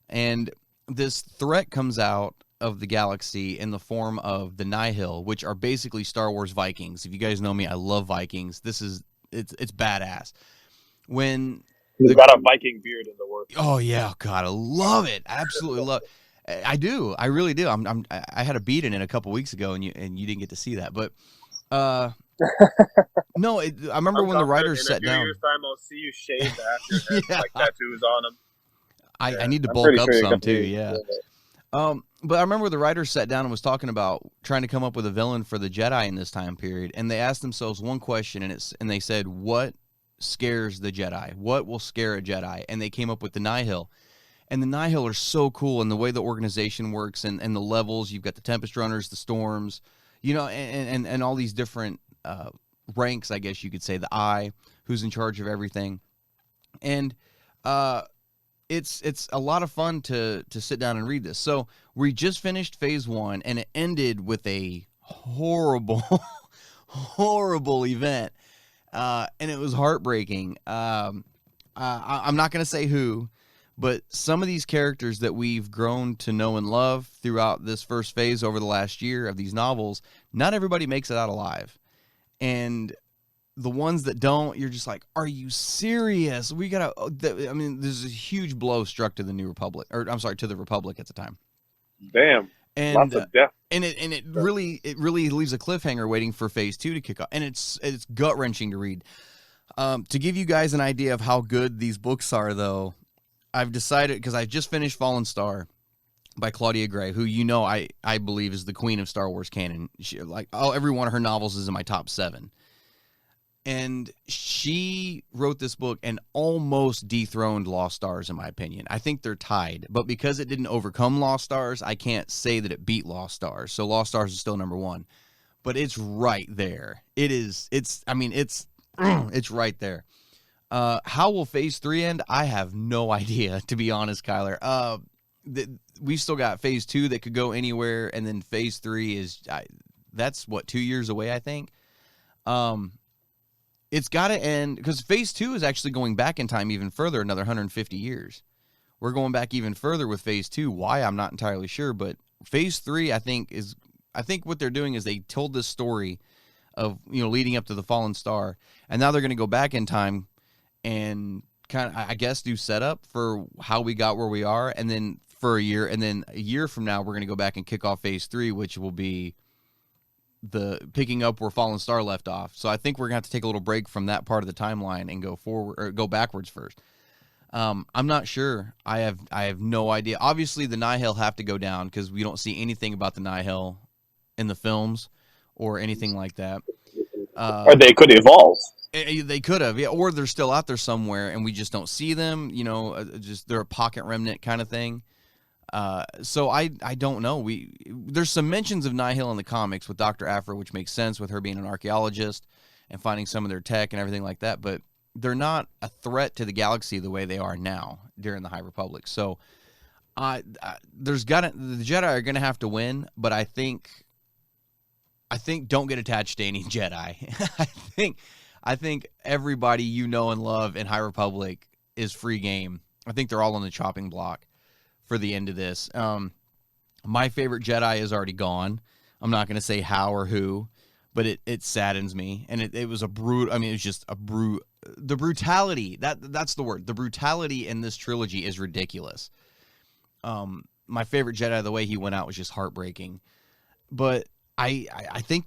And this threat comes out of the galaxy in the form of the Nihil, which are basically Star Wars Vikings. If you guys know me, I love Vikings. It's badass. When You've got a Viking beard in the works. Oh yeah, God, I love it. Absolutely love it. I do. I really do. I had a beat in it a couple weeks ago, and you didn't get to see that. But no, I remember when the writers sat down. In a few years' time, I'll see you shaved after your head, like tattoos on them. I need to bulk up some too. Yeah. But I remember the writers sat down and was talking about trying to come up with a villain for the Jedi in this time period, and they asked themselves one question, and they said, "What scares the Jedi? What will scare a Jedi?" And they came up with the Nihil. And the Nihil are so cool, and the way the organization works, and the levels. You've got the Tempest Runners, the Storms, and all these different ranks, I guess you could say. The Eye, who's in charge of everything, and it's a lot of fun to sit down and read this. So we just finished Phase 1, and it ended with a horrible, horrible event, and it was heartbreaking. I'm not going to say who, but some of these characters that we've grown to know and love throughout this first phase over the last year of these novels, not everybody makes it out alive. And the ones that don't, you're just like, are you serious? We gotta, there's a huge blow struck to the New Republic, to the Republic at the time. Damn. And, lots of death. And it really leaves a cliffhanger waiting for Phase 2 to kick off. And it's gut-wrenching to read. To give you guys an idea of how good these books are, though, I've decided, because I just finished Fallen Star by Claudia Gray, who I believe is the queen of Star Wars canon. Every one of her novels is in my top 7. And she wrote this book and almost dethroned Lost Stars, in my opinion. I think they're tied, but because it didn't overcome Lost Stars, I can't say that it beat Lost Stars. So Lost Stars is still number 1, but it's right there. It's right there. How will Phase 3 end? I have no idea, to be honest, Kyler. We've still got Phase 2 that could go anywhere, and then Phase 3 that's 2 years away, I think. It's got to end, because Phase 2 is actually going back in time even further, another 150 years. We're going back even further with Phase 2. Why, I'm not entirely sure, but Phase 3, I think what they're doing is they told this story of, leading up to the Fallen Star, and now they're going to go back in time and kind of, I guess, do setup for how we got where we are, and then for a year, and then a year from now, we're going to go back and kick off Phase 3, which will be the picking up where Fallen Star left off. So I think we're gonna have to take a little break from that part of the timeline and go forward, or go backwards first. I'm not sure. I have no idea. Obviously, the Nihil have to go down, because we don't see anything about the Nihil in the films or anything like that. Or they could evolve. They could have, yeah, or they're still out there somewhere and we just don't see them. Just they're a pocket remnant kind of thing. So I don't know. There's some mentions of Nihil in the comics with Dr. Aphra, which makes sense with her being an archaeologist and finding some of their tech and everything like that, but they're not a threat to the galaxy the way they are now during the High Republic. So the Jedi are going to have to win, but I think don't get attached to any Jedi. I think everybody you know and love in High Republic is free game. I think they're all on the chopping block for the end of this. My favorite Jedi is already gone. I'm not going to say how or who, but it saddens me. And it was a brute. I mean, it was just a brute. The brutality, that's the word. The brutality in this trilogy is ridiculous. My favorite Jedi, the way he went out was just heartbreaking. But I think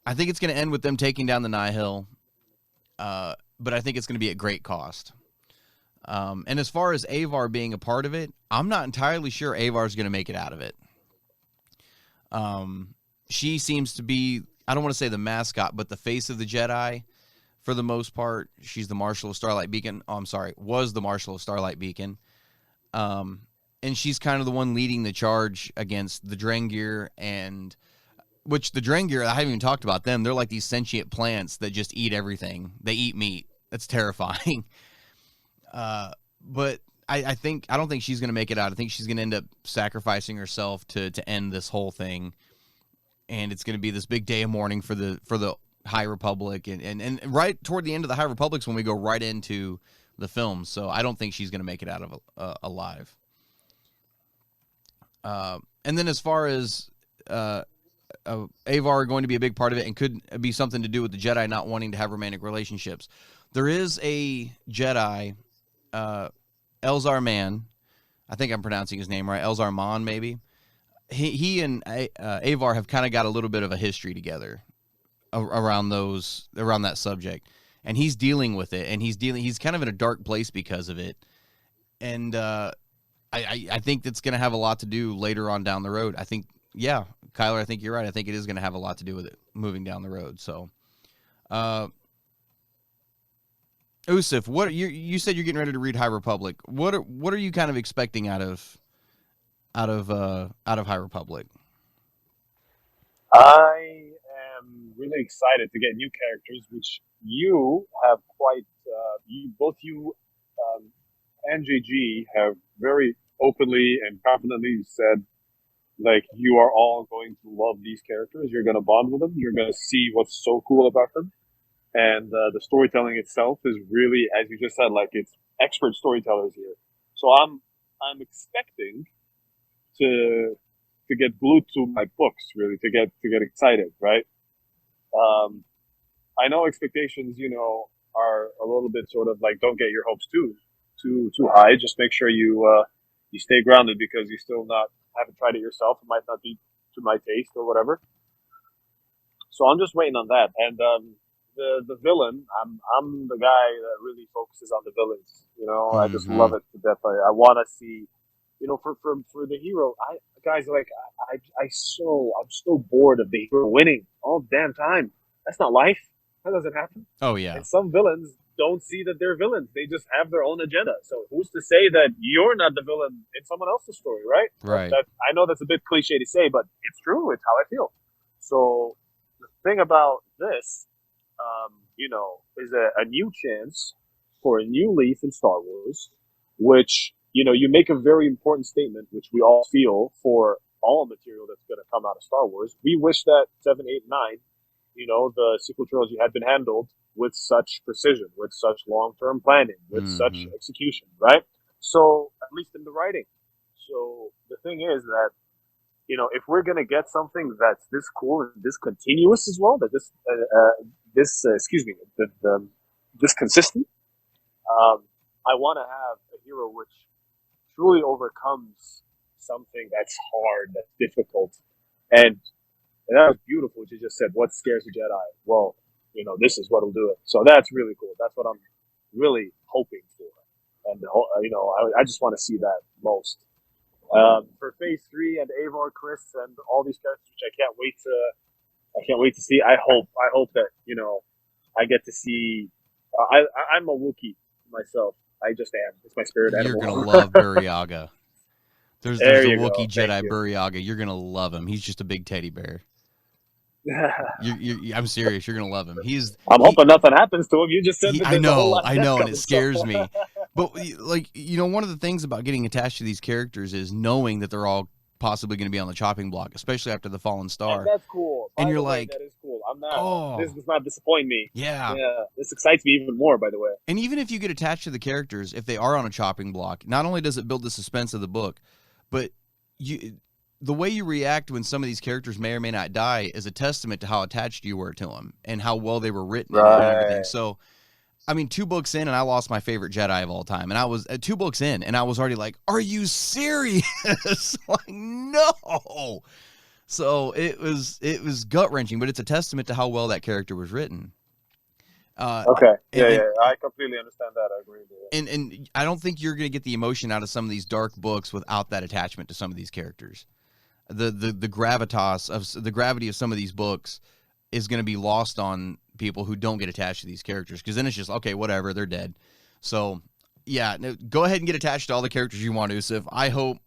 it's going to end with them taking down the Nihil. But I think it's going to be at great cost. And as far as Avar being a part of it, I'm not entirely sure Avar's going to make it out of it. She seems to be, I don't want to say the mascot, but the face of the Jedi for the most part. She's the Marshal of Starlight Beacon. Oh, I'm sorry, was the Marshal of Starlight Beacon. And she's kind of the one leading the charge against the Drengir, and which the Drengir, I haven't even talked about them. They're like these sentient plants that just eat everything. They eat meat. That's terrifying. But I don't think she's going to make it out. I think she's going to end up sacrificing herself to end this whole thing. And it's going to be this big day of mourning for the High Republic. And right toward the end of the High Republic's when we go right into the film. So I don't think she's going to make it out of alive. And then as far as Avar going to be a big part of it and could be something to do with the Jedi not wanting to have romantic relationships. There is a Jedi, Elzar Mann. I think I'm pronouncing his name right. Elzar Mann, maybe. He and Avar have kind of got a little bit of a history together around that subject, and he's dealing with it, and he's kind of in a dark place because of it, and I think that's going to have a lot to do later on down the road. I think, yeah, Kyler, I think you're right. I think it is going to have a lot to do with it moving down the road. So, Usef, what you said you're getting ready to read High Republic. What are you kind of expecting out of High Republic? I am really excited to get new characters, which you have quite. Both you and JG have very openly and confidently said, like, you are all going to love these characters. You're going to bond with them. You're going to see what's so cool about them. And the storytelling itself is really, as you just said, like, it's expert storytellers here. So I'm expecting to get glued to my books, really, to get excited, right? I know expectations, are a little bit sort of like, don't get your hopes too high. Just make sure you stay grounded, because you still haven't tried it yourself. It might not be to my taste or whatever. So I'm just waiting on that. And the villain, I'm the guy that really focuses on the villains. I just love it to death. I want to see, for the hero. I'm so bored of the hero winning all the damn time. That's not life. That doesn't happen. Oh yeah. And some villains don't see that they're villains. They just have their own agenda. So who's to say that you're not the villain in someone else's story, right? Right. I know that's a bit cliche to say, but it's true. It's how I feel. So the thing about this, is a new chance for a new leaf in Star Wars, which, you make a very important statement, which we all feel for all material that's going to come out of Star Wars. We wish that 7, 8, 9, the sequel trilogy had been handled with such precision, with such long-term planning, with such execution, right? So, at least in the writing. So, the thing is that, if we're going to get something that's this cool and this continuous as well, that this consistent, I want to have a hero which truly overcomes something that's hard, that's difficult. And that was beautiful what you just said. What scares a Jedi? Well, this is what'll do it. So that's really cool. That's what I'm really hoping for. And, I just want to see that most. For Phase 3 and Avar, Chris, and all these characters, which I can't wait to see. I hope that, I get to see, I'm a Wookiee myself. I just am. It's my spirit animal. You're going to love Buryaga. There's a Wookiee Jedi, you. Buryaga. You're going to love him. He's just a big teddy bear. I'm serious. You're going to love him. I'm hoping nothing happens to him. You just said that I know, and it scares me. But, one of the things about getting attached to these characters is knowing that they're all possibly going to be on the chopping block, especially after the Fallen Star. And that's cool. And By you're the way, like, that is cool. I'm not. oh. This does not disappoint me. Yeah. Yeah. This excites me even more. By the way. And even if you get attached to the characters, if they are on a chopping block, not only does it build the suspense of the book, but the way you react when some of these characters may or may not die is a testament to how attached you were to them and how well they were written and everything. So, I mean, 2 books in and I lost my favorite Jedi of all time. And I was 2 books in and I was already like, are you serious? Like, no. So it was gut wrenching, but it's a testament to how well that character was written. Okay. Yeah. I completely understand that. I agree with you. And I don't think you're going to get the emotion out of some of these dark books without that attachment to some of these characters. The gravitas of the gravity of some of these books is going to be lost on people who don't get attached to these characters, because then it's just, okay, whatever, they're dead. So yeah, no, go ahead and get attached to all the characters you want, Usef. I hope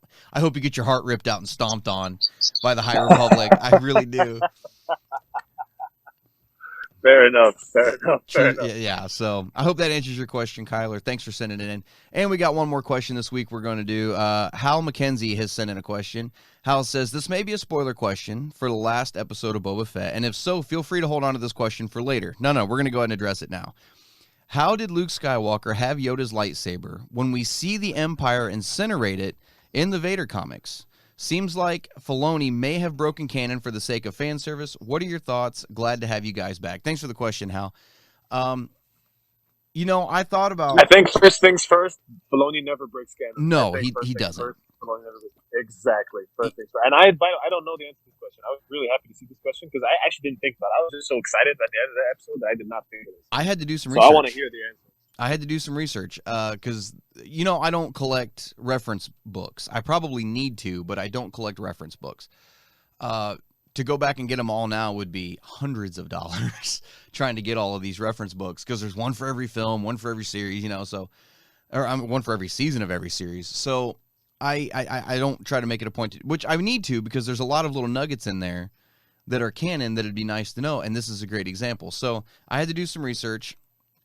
you get your heart ripped out and stomped on by the High Republic. I really do. Fair enough. Yeah, so I hope that answers your question, Kyler. Thanks for sending it in. And we got one more question this week we're going to do. Hal McKenzie has sent in a question. Hal says, this may be a spoiler question for the last episode of Boba Fett, and if so, feel free to hold on to this question for later. No, we're going to go ahead and address it now. How did Luke Skywalker have Yoda's lightsaber when we see the Empire incinerate it in the Vader comics? Seems like Filoni may have broken canon for the sake of fan service. What are your thoughts? Glad to have you guys back. Thanks for the question, Hal. I thought about... I think first things first, Filoni never breaks canon. No, he doesn't. First, Filoni never breaks. Exactly. First things first. And I don't know the answer to this question. I was really happy to see this question because I actually didn't think about it. I was just so excited at the end of the episode that I did not think of this. I had to do some research. So I want to hear the answer. I had to do some research because, I don't collect reference books. I probably need to, but I don't collect reference books. To go back and get them all now would be hundreds of dollars trying to get all of these reference books because there's one for every film, one for every series, or one for every season of every series. So I don't try to make it a point, which I need to because there's a lot of little nuggets in there that are canon that it'd be nice to know, and this is a great example. So I had to do some research.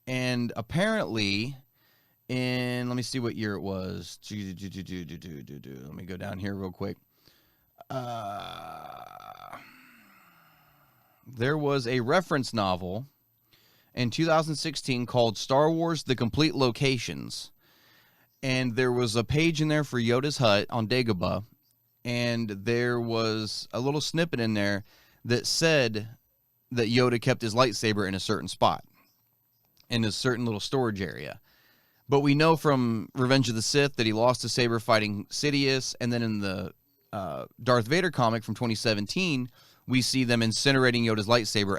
And apparently, let me see what year it was. Let me go down here real quick. There was a reference novel in 2016 called Star Wars: The Complete Locations. And there was a page in there for Yoda's hut on Dagobah. And there was a little snippet in there that said that Yoda kept his lightsaber in a certain spot, in a certain little storage area. But we know from Revenge of the Sith that he lost his saber fighting Sidious, and then in the Darth Vader comic from 2017, we see them incinerating Yoda's lightsaber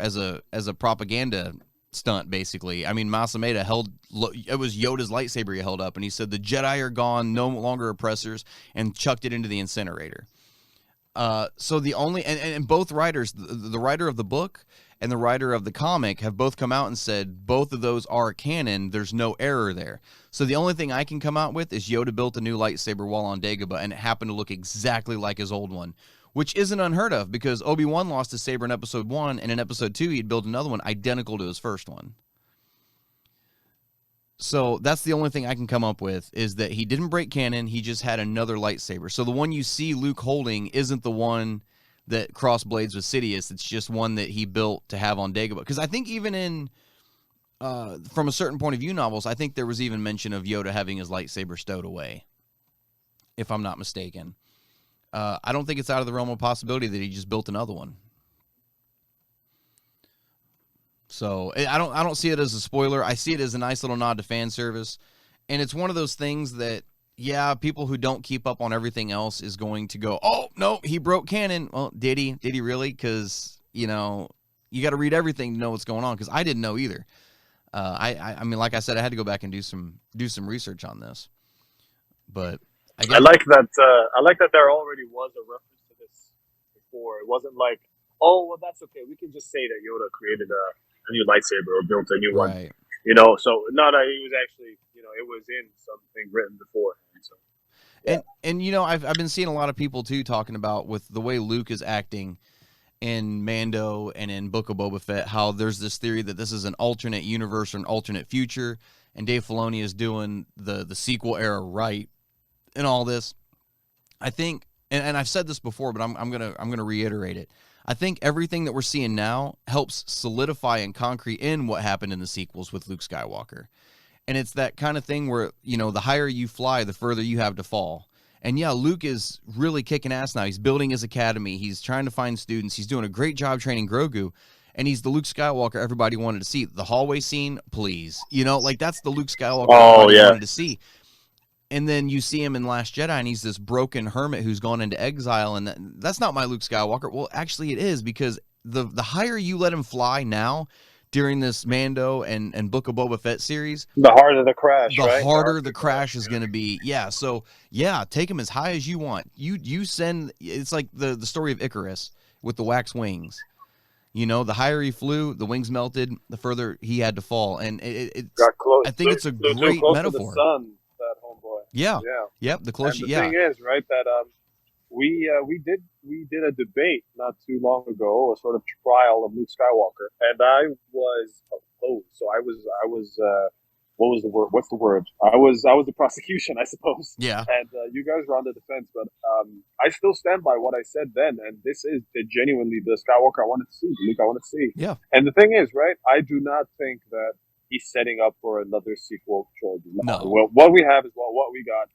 as a propaganda stunt, basically. I mean, Masameda it was Yoda's lightsaber he held up, and he said, the Jedi are gone, no longer oppressors, and chucked it into the incinerator. So the only, and both writers, the writer of the book and the writer of the comic have both come out and said both of those are canon. There's no error there. So the only thing I can come out with is Yoda built a new lightsaber while on Dagobah, and it happened to look exactly like his old one, which isn't unheard of because Obi-Wan lost his saber in episode 1, and in episode 2 he'd built another one identical to his first one. So that's the only thing I can come up with, is that he didn't break canon, he just had another lightsaber. So the one you see Luke holding isn't the one that cross blades with Sidious, it's just one that he built to have on Dagobah. Because I think even in, from a certain point of view novels, I think there was even mention of Yoda having his lightsaber stowed away, if I'm not mistaken. I don't think it's out of the realm of possibility that he just built another one. So I don't see it as a spoiler. I see it as a nice little nod to fan service. And it's one of those things that, yeah, people who don't keep up on everything else is going to go, oh, no, he broke canon. Well, did he? Did he really? Because, you got to read everything to know what's going on, because I didn't know either. I mean, like I said, I had to go back and do some research on this. But I like that. I like that there already was a reference to this before. It wasn't like, oh, well, that's okay. We can just say that Yoda created a new lightsaber or built a new one. Right. So no, he was actually, it was in something written before. So, yeah. And I've been seeing a lot of people too talking about with the way Luke is acting in Mando and in Book of Boba Fett, how there's this theory that this is an alternate universe or an alternate future, and Dave Filoni is doing the sequel era right and all this. I think and I've said this before, but I'm gonna reiterate it. I think everything that we're seeing now helps solidify and concrete in what happened in the sequels with Luke Skywalker. And it's that kind of thing where, the higher you fly, the further you have to fall. And yeah, Luke is really kicking ass now. He's building his academy. He's trying to find students. He's doing a great job training Grogu. And he's the Luke Skywalker everybody wanted to see. The hallway scene, please. That's the Luke Skywalker everybody wanted to see. And then you see him in Last Jedi, and he's this broken hermit who's gone into exile. And that's not my Luke Skywalker. Well, actually it is, because the higher you let him fly now, during this Mando and Book of Boba Fett series, the harder the crash, the harder the crash is going to be. Yeah, so take him as high as you want. You send. It's like the story of Icarus with the wax wings. The higher he flew, the wings melted. The further he had to fall, and got close. I think it's a great metaphor. To the sun, that homeboy. Yeah. Yep. The closer. And the thing is, right, that we did a debate not too long ago, a sort of trial of Luke Skywalker, and I was opposed. So I was what was the word? What's the word? I was the prosecution, I suppose. Yeah. And you guys were on the defense, but I still stand by what I said then, and this is genuinely the Skywalker I wanted to see, the Luke I wanted to see. Yeah. And the thing is, right, I do not think that he's setting up for another sequel trilogy. No. Well, what we have is what we got.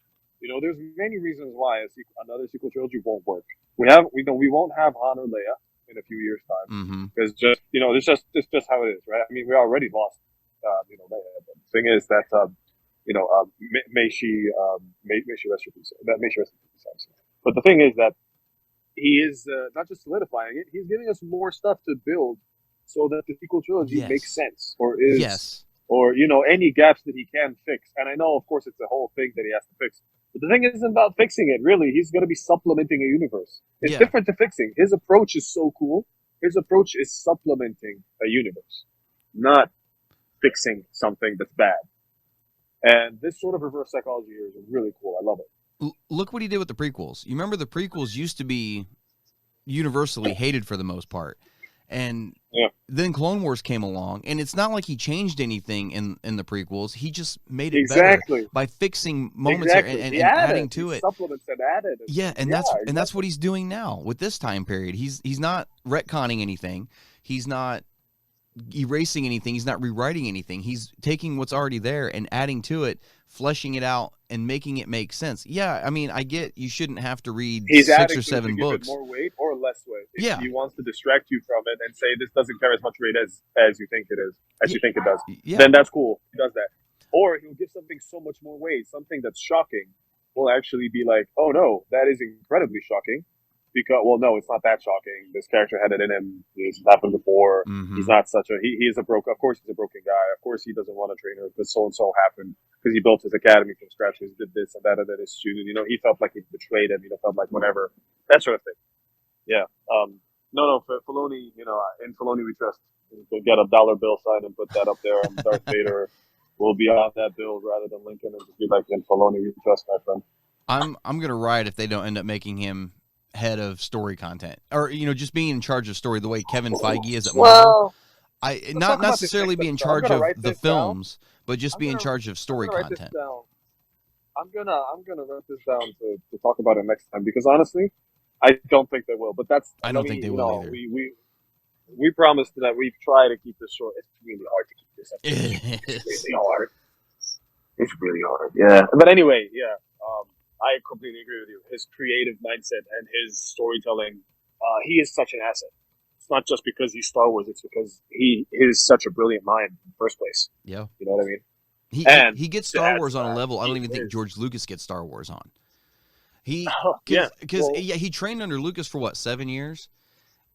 There's many reasons why another sequel trilogy won't work. We won't have Han or Leia in a few years' time. Because it's just how it is, right? I mean, we already lost, Leia. But the thing is that, may she rest in peace. May she rest in peace. Obviously. But the thing is that he is not just solidifying it; he's giving us more stuff to build, so that the sequel trilogy makes sense, or is, or any gaps that he can fix. And I know, of course, it's a whole thing that he has to fix. But the thing isn't about fixing it, really. He's going to be supplementing a universe. It's different to fixing. His approach is so cool. His approach is supplementing a universe, not fixing something that's bad. And this sort of reverse psychology here is really cool. I love it. Look what he did with the prequels. You remember the prequels used to be universally hated for the most part. And then Clone Wars came along, and it's not like he changed anything in the prequels. He just made it better by fixing moments and adding to it. Supplements and added. Yeah, and that's what he's doing now with this time period. He's not retconning anything. He's not erasing anything. He's not rewriting anything. He's taking what's already there and adding to it, fleshing it out, and making it make sense. Yeah, I mean, I get you shouldn't have to read 6 or 7 books. Give it more weight or less weight. If he wants to distract you from it and say this doesn't carry as much weight as you think it is, you think it does, then that's cool. He does that. Or he'll give something so much more weight, something that's shocking will actually be like, oh no, that is incredibly shocking. Because, well, no, it's not that shocking. This character had it in him. It's happened before. He's not such a... He is a broken... Of course he's a broken guy. Of course he doesn't want a trainer because so-and-so happened. Because he built his academy from scratch. He did this and that and then his student. He felt like he betrayed him. Felt like whatever. That sort of thing. Yeah. For Filoni, in Filoni we trust. You can get a dollar bill sign and put that up there, and Darth Vader will be on that bill rather than Lincoln, and just be like, in Filoni we trust, my friend. I'm going to riot if they don't end up making him head of story content, or just being in charge of story the way Kevin Feige is at Marvel. Not necessarily be in charge of the films, but just be in charge of story content. I'm gonna write this down to talk about it next time, because honestly, I don't think they will. But I don't think they will either. We promised that we've tried to keep this short. It's really hard to keep this up. It's really hard. It's really hard. Yeah. But anyway, I completely agree with you. His creative mindset and his storytelling, he is such an asset. It's not just because he's Star Wars, it's because he is such a brilliant mind in the first place. Yeah. You know what I mean? He gets Star Wars on a level I don't even think George Lucas gets Star Wars on. He trained under Lucas for 7 years?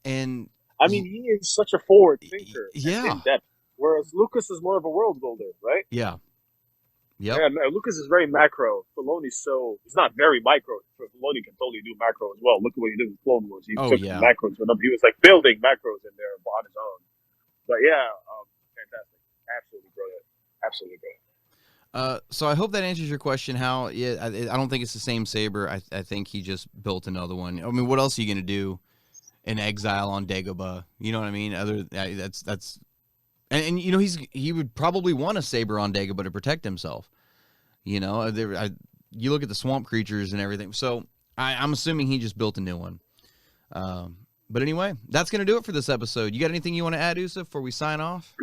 And I mean, he is such a forward thinker. Yeah. In depth. Whereas Lucas is more of a world builder, right? Yeah. Yep. Yeah, Lucas is very macro. Filoni's he's not very micro. Filoni can totally do macro as well. Look at what he did with Clone Wars. He took macros, but he was like building macros in there on his own. But fantastic. Absolutely brilliant. Absolutely brilliant. So I hope that answers your question, Hal. Yeah, I don't think it's the same saber. I think he just built another one. I mean, what else are you going to do in exile on Dagobah? You know what I mean? And he would probably want a saber on Dagobah to protect himself. You look at the swamp creatures and everything. So I'm assuming he just built a new one. But anyway, that's going to do it for this episode. You got anything you want to add, Usef, before we sign off?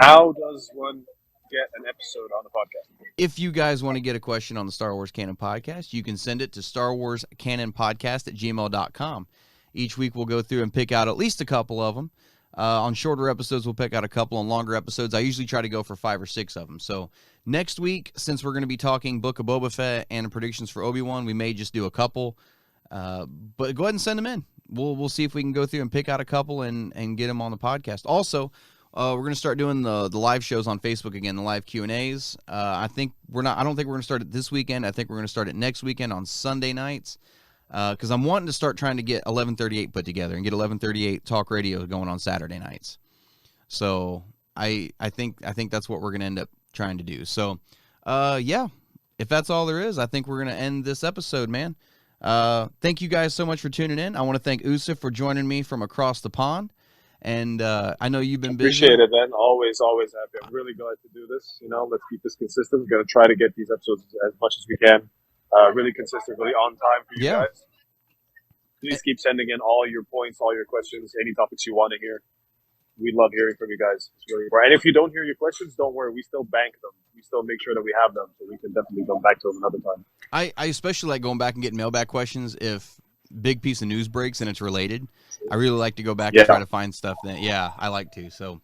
How does one get an episode on the podcast? If you guys want to get a question on the Star Wars Canon Podcast, you can send it to starwarscanonpodcast@gmail.com. Each week we'll go through and pick out at least a couple of them. On shorter episodes, we'll pick out a couple. On longer episodes, I usually try to go for 5 or 6 of them. So next week, since we're going to be talking Book of Boba Fett and predictions for Obi-Wan, we may just do a couple. But go ahead and send them in. We'll see if we can go through and pick out a couple and get them on the podcast. Also, we're going to start doing the live shows on Facebook again, the live Q&As. I don't think we're going to start it this weekend. I think we're going to start it next weekend on Sunday nights. Because I'm wanting to start trying to get 1138 put together and get 1138 talk radio going on Saturday nights. So I think that's what we're going to end up trying to do. So, yeah, if that's all there is, I think we're going to end this episode, man. Thank you guys so much for tuning in. I want to thank Usef for joining me from across the pond. And I know you've been busy. Appreciate it, man. Always happy. I'm really glad to do this. Let's keep this consistent. We're going to try to get these episodes as much as we can. Really consistent, really on time for you guys. Please keep sending in all your points, all your questions, any topics you want to hear. We love hearing from you guys. It's really important. And if you don't hear your questions, don't worry. We still bank them. We still make sure that we have them, so we can definitely come back to them another time. I especially like going back and getting mailbag questions if big piece of news breaks and it's related. I really like to go back and try to find stuff that, I like to. So,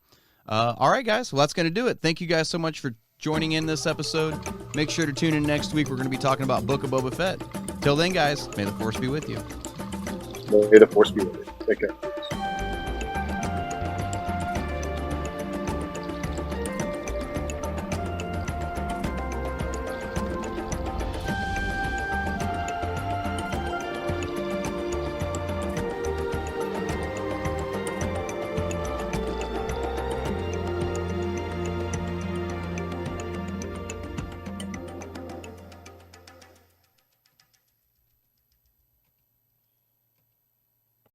all right, guys. Well, that's going to do it. Thank you guys so much for joining in this episode. Make sure to tune in next week. We're going to be talking about Book of Boba Fett. Till then, guys, may the Force be with you. May the Force be with you. Take care.